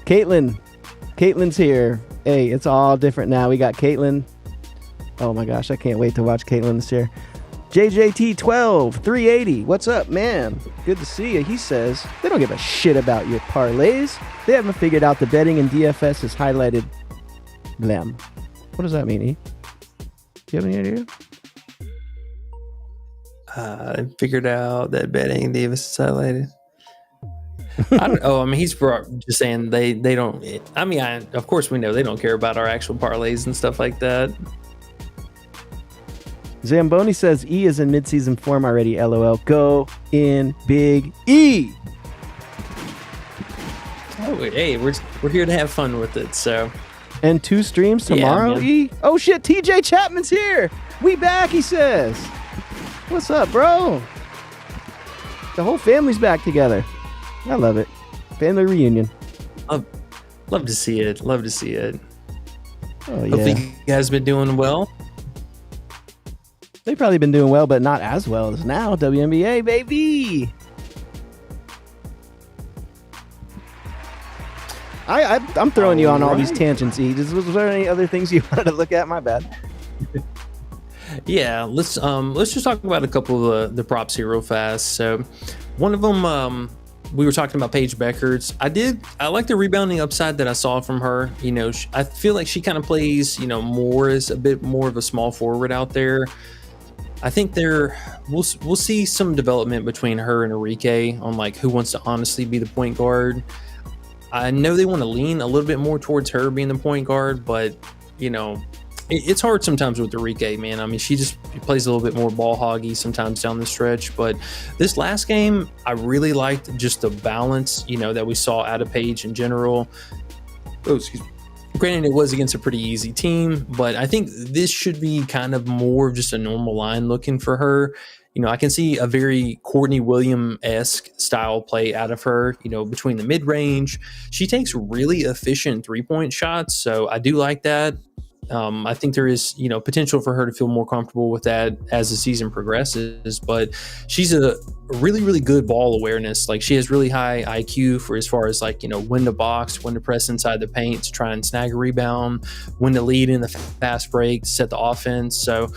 Caitlin's here. Hey, it's all different now. We got Caitlin. Oh my gosh, I can't wait to watch Caitlin this year. JJT12 380. What's up, man? Good to see you. He says they don't give a shit about your parlays. They haven't figured out the betting and DFS has highlighted them. What does that mean, E? Do you have any idea? I figured out that betting and DFS is highlighted. I mean, he's just saying they don't. I mean, of course we know they don't care about our actual parlays and stuff like that. Zamboni says E is in midseason form already. LOL. Go in Big E. Oh, hey, we're here to have fun with it. So, and 2 streams tomorrow. Yeah, E. Oh shit! TJ Chapman's here. We back. He says. What's up, bro? The whole family's back together. I love it. Family reunion. Love to see it. Love to see it. Oh yeah. Hope you guys been doing well. They've probably been doing well, but not as well as now. WNBA, baby. I'm throwing you on all these tangents, E. Was there any other things you wanted to look at? My bad. Yeah, let's just talk about a couple of the props here real fast. So, one of them, we were talking about Paige Beckers. I like the rebounding upside that I saw from her. You know, I feel like she kind of plays, more as a bit more of a small forward out there. I think we'll see some development between her and Enrique on like who wants to honestly be the point guard. I know they want to lean a little bit more towards her being the point guard, but it's hard sometimes with Enrique, man. I mean, she plays a little bit more ball hoggy sometimes down the stretch. But this last game, I really liked just the balance, that we saw out of Paige in general. Oh, excuse me. Granted, it was against a pretty easy team, but I think this should be kind of more of just a normal line looking for her. I can see a very Courtney Williams-esque style play out of her, between the mid-range. She takes really efficient three-point shots, so I do like that. I think there is, potential for her to feel more comfortable with that as the season progresses, but she's a really, really good ball awareness. Like she has really high IQ for as far as like, when to box, when to press inside the paint to try and snag a rebound, when to lead in the fast break, to set the offense. So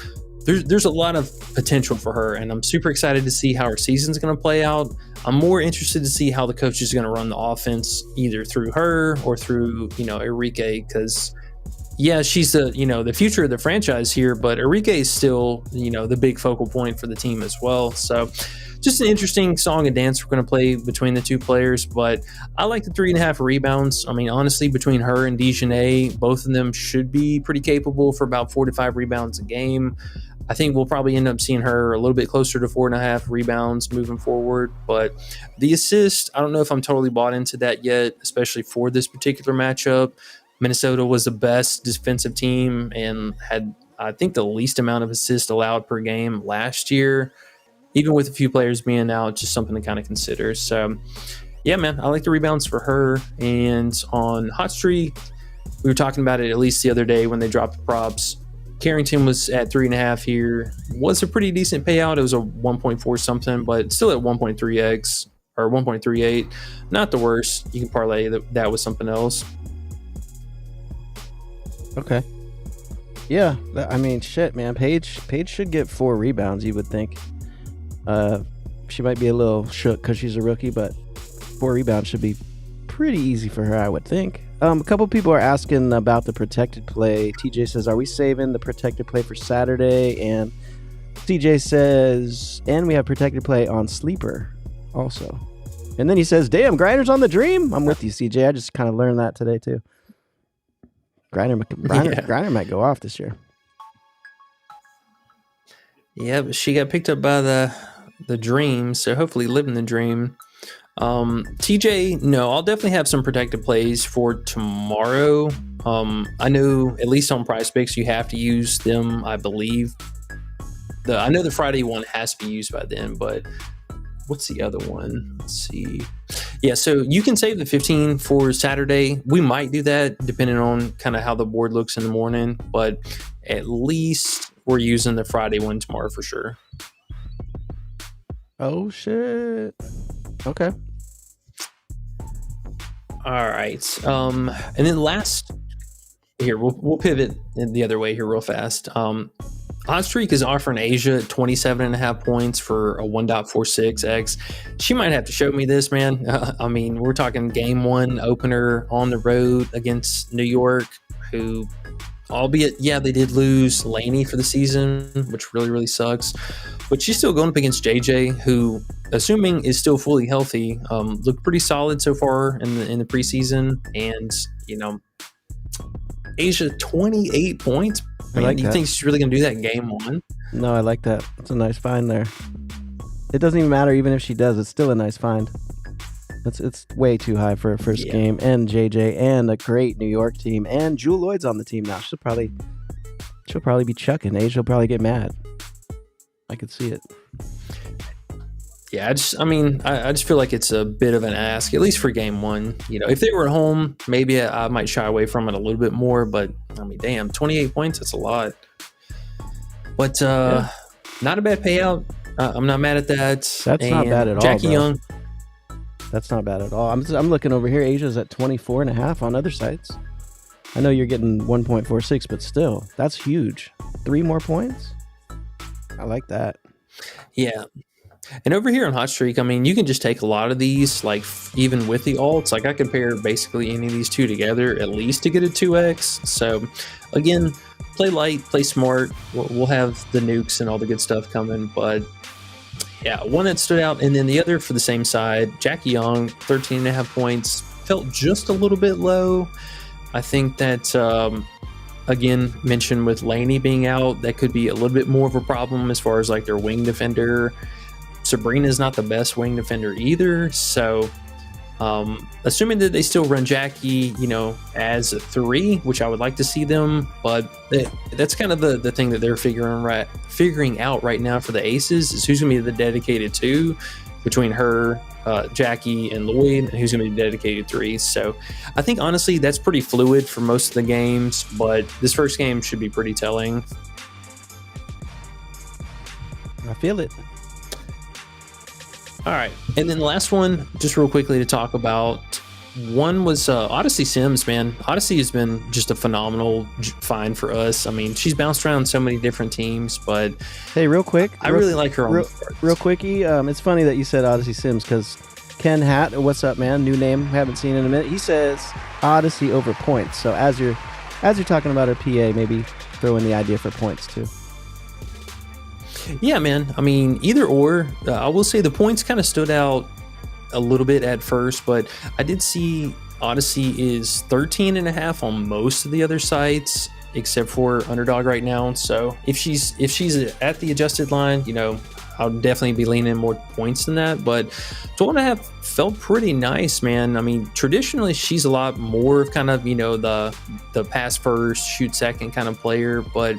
there's a lot of potential for her, and I'm super excited to see how her season's going to play out. I'm more interested to see how the coach is going to run the offense either through her or through, Enrique, because yeah, she's the future of the franchise here, but Enrique is still, the big focal point for the team as well. So just an interesting song and dance we're going to play between the two players, but I like the 3.5 rebounds. I mean, honestly, between her and Dejanay, both of them should be pretty capable for about 4 to 5 rebounds a game. I think we'll probably end up seeing her a little bit closer to 4.5 rebounds moving forward, but the assist, I don't know if I'm totally bought into that yet, especially for this particular matchup. Minnesota was the best defensive team and had, I think, the least amount of assists allowed per game last year, even with a few players being out, just something to kind of consider. So, yeah, man, I like the rebounds for her. And on Hot Streak, we were talking about it at least the other day when they dropped the props. Carrington was at 3.5 here. Was a pretty decent payout. It was a 1.4 something, but still at 1.3x or 1.38. Not the worst. You can parlay that with something else. Okay. Yeah, I mean, shit, man. Paige should get 4 rebounds, you would think. She might be a little shook because she's a rookie, but 4 rebounds should be pretty easy for her, I would think. A couple people are asking about the protected play. TJ says, are we saving the protected play for Saturday? And TJ says, and we have protected play on Sleeper also. And then he says, damn, Grinder's on the dream. I'm with you, CJ. I just kind of learned that today, too. Grinder might go off this year. Yeah, but she got picked up by the dream, so hopefully living the dream. TJ, no, I'll definitely have some protected plays for tomorrow. I know at least on Prizepicks you have to use them, I believe. I know the Friday one has to be used by then, but what's the other one? Let's see. Yeah, so you can save the 15 for Saturday. We might do that depending on kind of how the board looks in the morning, but at least we're using the Friday one tomorrow for sure. Oh shit. Okay. All right. And then last here, we'll pivot in the other way here real fast. Hot Streak is offering Asia 27.5 points for a 1.46x. She might have to show me this, man. I mean, we're talking game one opener on the road against New York, who, albeit, yeah, they did lose Laney for the season, which really, really sucks. But she's still going up against JJ, who, assuming is still fully healthy, looked pretty solid so far in the preseason. And, you know, Asia 28 points. Man, do you think she's really going to do that in game one? No, I like that. It's a nice find there. It doesn't even matter even if she does. It's still a nice find. It's way too high for a first game. And JJ and a great New York team. And Jewel Lloyd's on the team now. She'll probably be chucking. Asia will probably get mad. I could see it. Yeah, I just feel like it's a bit of an ask, at least for game one. You know, if they were at home, maybe I might shy away from it a little bit more. But I mean, damn, 28 points, that's a lot. But not a bad payout. I'm not mad at that. That's not bad at all. Jackie Young. That's not bad at all. I'm looking over here. Asia's at 24.5 on other sites. I know you're getting 1.46, but still, that's huge. 3 more points. I like that. Yeah. And over here on Hot Streak, I mean, you can just take a lot of these, like even with the alts. Like I can pair basically any of these two together at least to get a 2x. So again, play light, play smart. We'll have the nukes and all the good stuff coming. But yeah, one that stood out. And then the other for the same side, Jackie Young, 13.5 points. Felt just a little bit low. I think that, again, mentioned with Laney being out, that could be a little bit more of a problem as far as like their wing defender. Sabrina's not the best wing defender either, so assuming that they still run Jackie, you know, as a 3, which I would like to see them, but that's kind of the thing that they're figuring out right now for the Aces is who's going to be the dedicated 2 between her, Jackie, and Lloyd, and who's going to be dedicated 3. So I think honestly that's pretty fluid for most of the games, but this first game should be pretty telling. I feel it. All right. And then the last one, just real quickly to talk about, one was Odyssey Sims, man. Odyssey has been just a phenomenal find for us. I mean, she's bounced around so many different teams, but hey, real quick, I really like her. Real quickie, it's funny that you said Odyssey Sims because Ken Hatt, what's up, man? New name, haven't seen in a minute. He says Odyssey over points. So as you're talking about her PA, maybe throw in the idea for points too. Yeah, man. I mean, either or. I will say the points kind of stood out a little bit at first, but I did see Odyssey is 13.5 on most of the other sites except for Underdog right now. So if she's at the adjusted line, you know, I'll definitely be leaning more points than that. But 12.5 felt pretty nice, man. I mean, traditionally she's a lot more of kind of, you know, the pass first, shoot second kind of player, but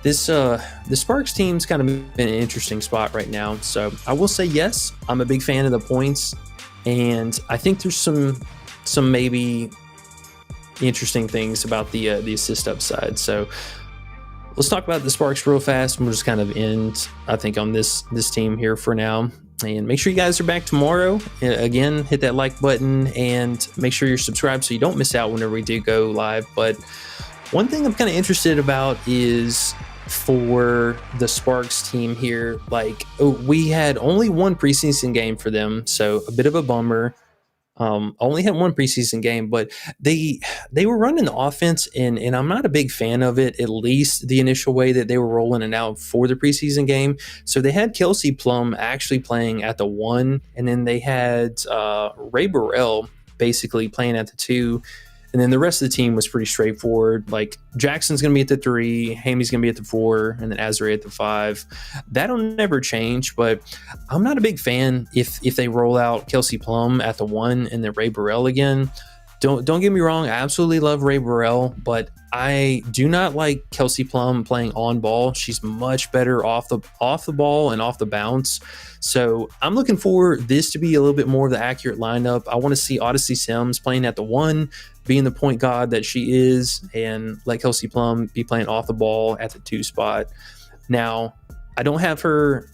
the Sparks team's kind of in an interesting spot right now. So I will say yes, I'm a big fan of the points, and I think there's some maybe interesting things about the assist upside. So let's talk about the Sparks real fast, and we'll just kind of end, I think, on this team here for now. And make sure you guys are back tomorrow. Again, hit that like button and make sure you're subscribed so you don't miss out whenever we do go live. But one thing I'm kind of interested about is for the Sparks team here, like we had only one preseason game for them, so a bit of a bummer. Only had one preseason game, but they were running the offense, and I'm not a big fan of it, at least the initial way that they were rolling it out for the preseason game. So they had Kelsey Plum actually playing at the 1, and then they had Ray Burrell basically playing at the 2. And then the rest of the team was pretty straightforward. Like Jackson's going to be at the 3, Hamey's going to be at the 4, and then Azrae at the 5. That'll never change, but I'm not a big fan if they roll out Kelsey Plum at the 1 and then Ray Burrell again. don't get me wrong. I absolutely love Ray Burrell, but I do not like Kelsey Plum playing on ball. She's much better off the ball and off the bounce. So I'm looking for this to be a little bit more of the accurate lineup. I want to see Odyssey Sims playing at the 1, being the point guard that she is, and let Kelsey Plum be playing off the ball at the 2 spot. Now, I don't have her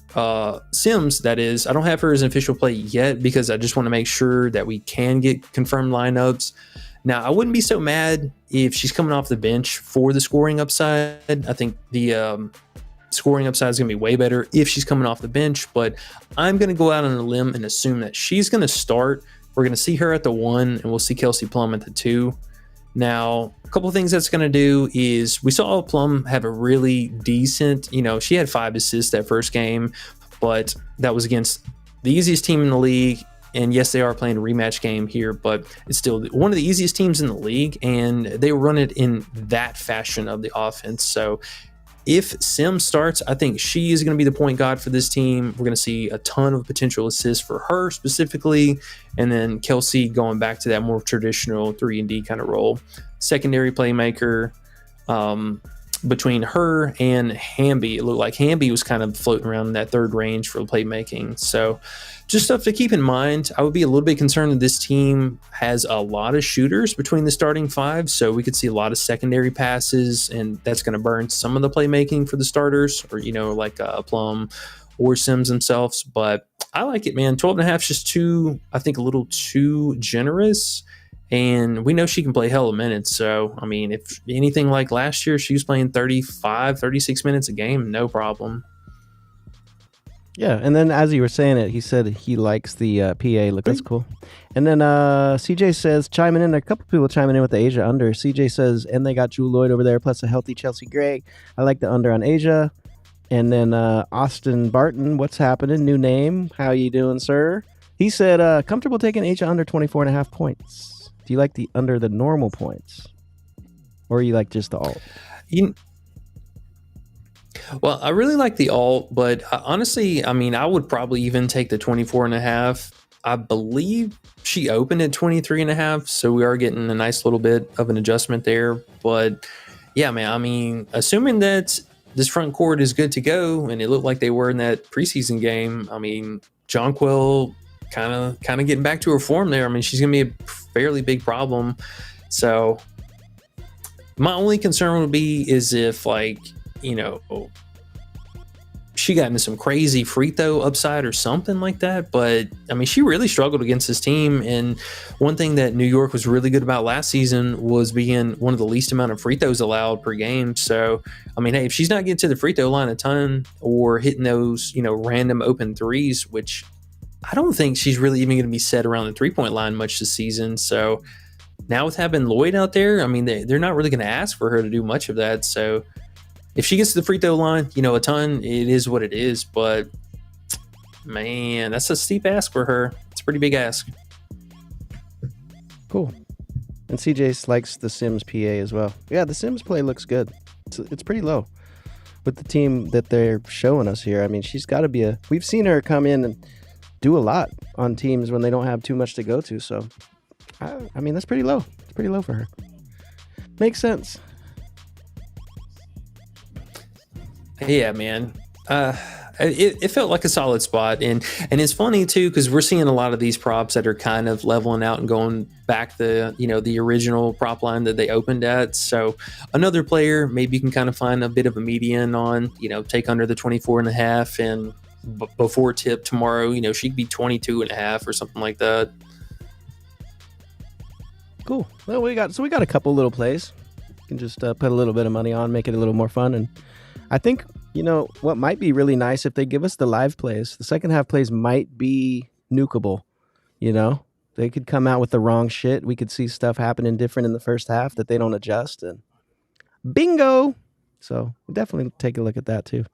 Sims, that is. I don't have her as an official play yet because I just want to make sure that we can get confirmed lineups. Now, I wouldn't be so mad if she's coming off the bench for the scoring upside. I think the scoring upside is going to be way better if she's coming off the bench, but I'm going to go out on a limb and assume that she's going to start. We're going to see her at the 1, and we'll see Kelsey Plum at the 2. Now, a couple of things that's going to do is we saw Plum have a really decent, she had 5 assists that first game, but that was against the easiest team in the league. And yes, they are playing a rematch game here, but it's still one of the easiest teams in the league, and they run it in that fashion of the offense. So if Sims starts, I think she is going to be the point guard for this team. We're going to see a ton of potential assists for her specifically, and then Kelsey going back to that more traditional 3-and-D kind of role. Secondary playmaker, between her and Hamby, it looked like Hamby was kind of floating around in that third range for playmaking. So just stuff to keep in mind. I would be a little bit concerned that this team has a lot of shooters between the starting 5, so we could see a lot of secondary passes, and that's going to burn some of the playmaking for the starters, or like Plum or Sims themselves. But I like it, man. 12.5 is just I think a little too generous. And we know she can play hella minutes. So, I mean, if anything like last year, she was playing 35, 36 minutes a game, no problem. Yeah, and then as you were saying it, he said he likes the PA look. That's cool. And then CJ says, chiming in, a couple people chiming in with the Asia under. CJ says, and they got Jewel Lloyd over there, plus a healthy Chelsea Gray. I like the under on Asia. And then Austin Barton, what's happening? New name. How you doing, sir? He said, comfortable taking Asia under 24.5 points. Do you like the under the normal points, or you like just the alt? Well, I really like the alt, but honestly, I mean, I would probably even take the 24.5. I believe she opened at 23.5, so we are getting a nice little bit of an adjustment there. But yeah, man, I mean, assuming that this front court is good to go, and it looked like they were in that preseason game, I mean, Jonquil kind of getting back to her form there. I mean, she's going to be a fairly big problem. So my only concern would be is if, like, she got into some crazy free throw upside or something like that. But I mean, she really struggled against this team. And one thing that New York was really good about last season was being one of the least amount of free throws allowed per game. So, I mean, hey, if she's not getting to the free throw line a ton or hitting those, random open threes, which I don't think she's really even going to be set around the 3-point line much this season. So now with having Lloyd out there, I mean, they're not really going to ask for her to do much of that. So if she gets to the free throw line, a ton, it is what it is. But man, that's a steep ask for her. It's a pretty big ask. Cool. And CJ likes the Sims PA as well. Yeah, the Sims play looks good. It's pretty low with the team that they're showing us here. I mean, she's got to be we've seen her come in and do a lot on teams when they don't have too much to go to. So, I mean, that's pretty low. It's pretty low for her. Makes sense. Yeah, man. It felt like a solid spot. And it's funny, too, because we're seeing a lot of these props that are kind of leveling out and going back the original prop line that they opened at. So another player, maybe you can kind of find a bit of a median on, take under the 24.5 and before tip tomorrow, she could be 22.5 or something like that. Cool. Well, we got a couple little plays. You can just put a little bit of money on, make it a little more fun. And I think, what might be really nice if they give us the live plays, the second half plays might be nukeable. They could come out with the wrong shit. We could see stuff happening different in the first half that they don't adjust, and bingo. So definitely take a look at that too.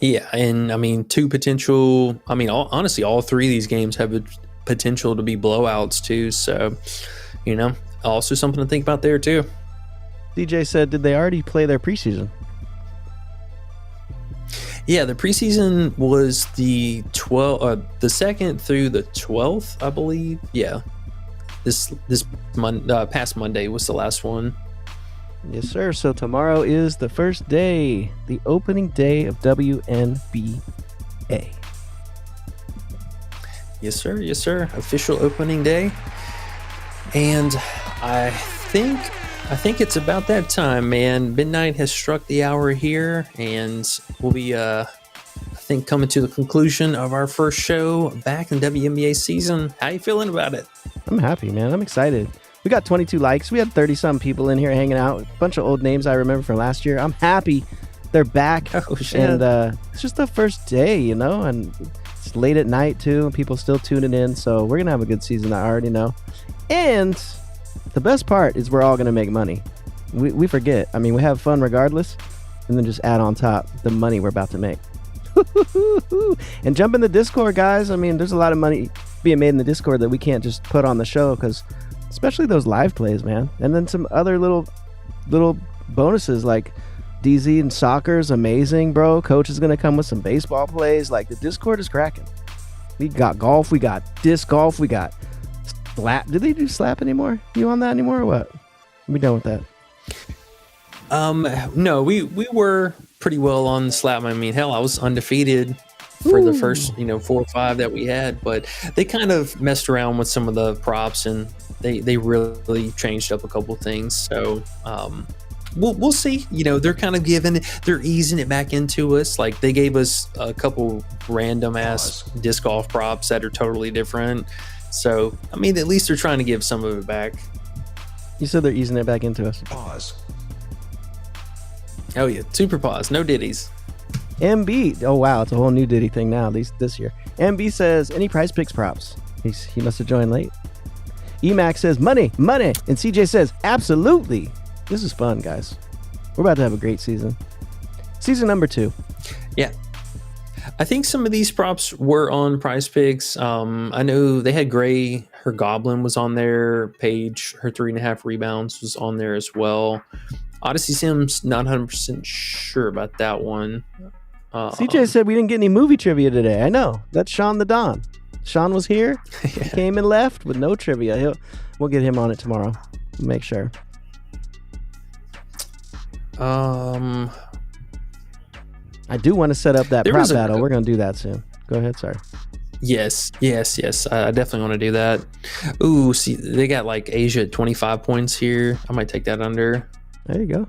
Yeah, and I mean, honestly, all 3 of these games have a potential to be blowouts too. So, also something to think about there too. DJ said, did they already play their preseason? Yeah, the preseason was the 2nd through the 12th, I believe. Yeah. past Monday was the last one. Yes, sir. So tomorrow is the first day, the opening day of WNBA. Yes, sir. Yes, sir. Official opening day. And I think it's about that time, man. Midnight has struck the hour here, and we'll be, I think, coming to the conclusion of our first show back in WNBA season. How you feeling about it? I'm happy, man. I'm excited. We got 22 likes. We had 30-some people in here hanging out. A bunch of old names I remember from last year. I'm happy they're back. Oh, shit. And it's just the first day, you know, and it's late at night, too, and people still tuning in. So we're going to have a good season, I already know. And the best part is we're all going to make money. We forget. I mean, we have fun regardless, and then just add on top the money we're about to make. And jump in the Discord, guys. I mean, there's a lot of money being made in the Discord that we can't just put on the show, because especially those live plays, man. And then some other little bonuses like DZ and soccer is amazing, bro. Coach is going to come with some baseball plays. Like, the Discord is cracking. We got golf. We got disc golf. We got slap. Did they do slap anymore? You on that anymore or what? We done with that? No, we were pretty well on the slap. I mean, hell, I was undefeated for the first 4 or 5 that we had, but they kind of messed around with some of the props, and they really changed up a couple things. So we'll see. They're kind of they're easing it back into us. Like, they gave us a couple random ass disc golf props that are totally different. So I mean, at least they're trying to give some of it back. You said they're easing it back into us. Pause. Oh yeah, super pause, no ditties. MB, oh wow, it's a whole new Diddy thing now, at least this year. MB says, any Prize Picks props? He must have joined late. Emac says, money. And CJ says, absolutely. This is fun, guys. We're about to have a great season. Season number 2. Yeah. I think some of these props were on Prize Picks. I know they had Gray, her Goblin was on there. Paige, her 3.5 rebounds was on there as well. Odyssey Sims, not 100% sure about that one. CJ said we didn't get any movie trivia today. I know. That's Sean the Don. Sean was here. Yeah. He came and left with no trivia. We'll get him on it tomorrow. Make sure. I do want to set up that prop battle. We're going to do that soon. Go ahead. Sorry. Yes. I definitely want to do that. Ooh, see, they got like Asia at 25 points here. I might take that under. There you go.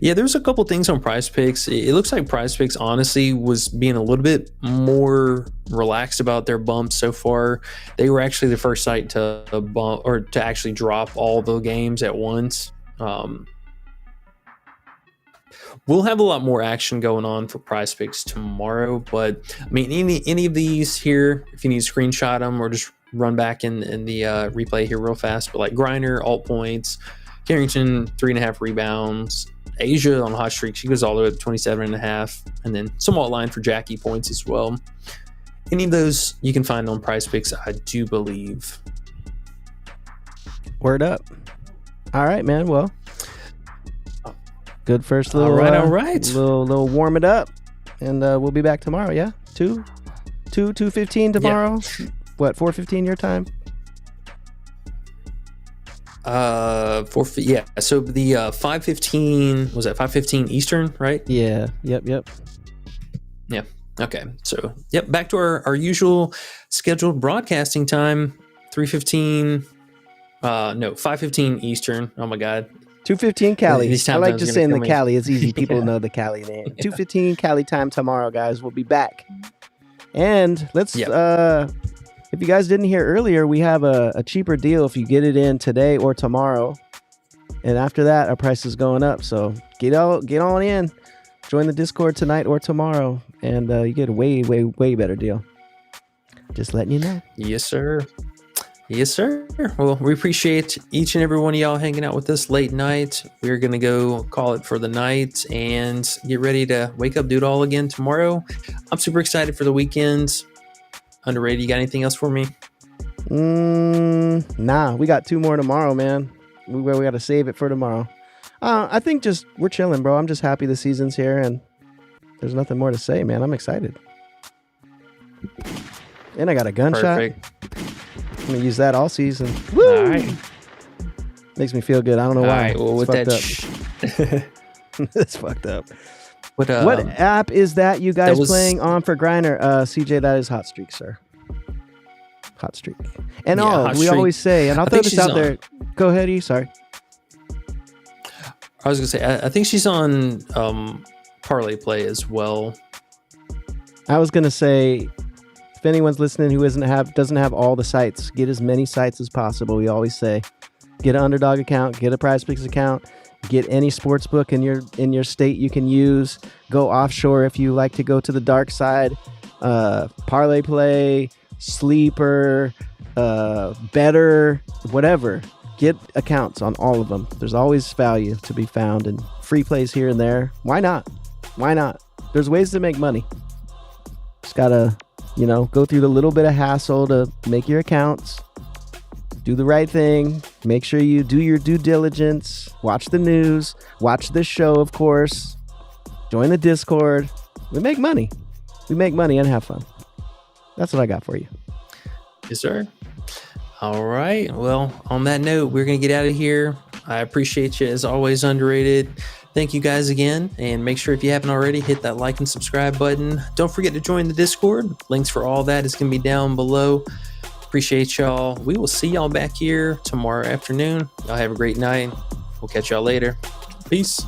Yeah, there's a couple things on Prize Picks. It looks like Prize Picks honestly was being a little bit more relaxed about their bumps so far. They were actually the first site to bump or to actually drop all the games at once. We'll have a lot more action going on for Prize Picks tomorrow, but I mean, any of these here, if you need to screenshot them or just run back in the replay here real fast, but like Griner, alt points, Carrington, 3.5 rebounds, Asia on hot streak, she goes all the way to 27.5, and then some alt line for Jackie points as well. Any of those you can find on Prize Picks, I do believe. Word up. All right, man. Well, good first little. All right. Little warm it up, and we'll be back tomorrow. Yeah, 2:15 tomorrow. Yeah. What, 4:15 your time? 4, yeah. So the 5:15 was that 5:15 Eastern, right? Yeah. Yep. Yeah. Okay. So yep, back to our usual scheduled broadcasting time. 3:15. No, 5:15 Eastern. Oh my God. 2:15 Cali. I like just saying the Cali. It's easy. People know the Cali name. 2:15 Cali time tomorrow, guys. We'll be back. And let's if you guys didn't hear earlier, we have a cheaper deal if you get it in today or tomorrow. And after that, our price is going up. So get on in. Join the Discord tonight or tomorrow, and you get a way better deal. Just letting you know. Yes, sir. Well, we appreciate each and every one of y'all hanging out with us late night. We're going to go call it for the night and get ready to wake up, do it all again tomorrow. I'm super excited for the weekend. Underrated, you got anything else for me? Nah, we got 2 more tomorrow, man. We got to save it for tomorrow. I think we're chilling, bro. I'm just happy the season's here, and there's nothing more to say, man. I'm excited. And I got a gunshot. Perfect. I'm gonna use that all season. Woo! All right. Makes me feel good. I don't know All why. right. Well, with It's that, fucked up. It's fucked up. what app is that you guys that was- playing on for Grindr? CJ, that is Hot Streak, sir. Hot Streak. And Yeah, Hot we Streak. always say, and I'll I throw think this she's out on. there. Go ahead, E. Sorry. I was gonna say, I think she's on Parlay Play as well. I was gonna say, if anyone's listening who doesn't have all the sites, get as many sites as possible. We always say, get an Underdog account, get a Prizepicks account, get any sports book in your state you can use. Go offshore if you like to go to the dark side. Parlay Play, Sleeper, Better, whatever. Get accounts on all of them. There's always value to be found and free plays here and there. Why not? Why not? There's ways to make money. Just gotta, go through the little bit of hassle to make your accounts. Do the right thing. Make sure you do your due diligence. Watch the news. Watch this show, of course. Join the Discord. We make money. We make money and have fun. That's what I got for you. Yes, sir. All right. Well, on that note, we're going to get out of here. I appreciate you as always, Underrated. Thank you guys again. And make sure if you haven't already, hit that like and subscribe button. Don't forget to join the Discord. Links for all that is going to be down below. Appreciate y'all. We will see y'all back here tomorrow afternoon. Y'all have a great night. We'll catch y'all later. Peace.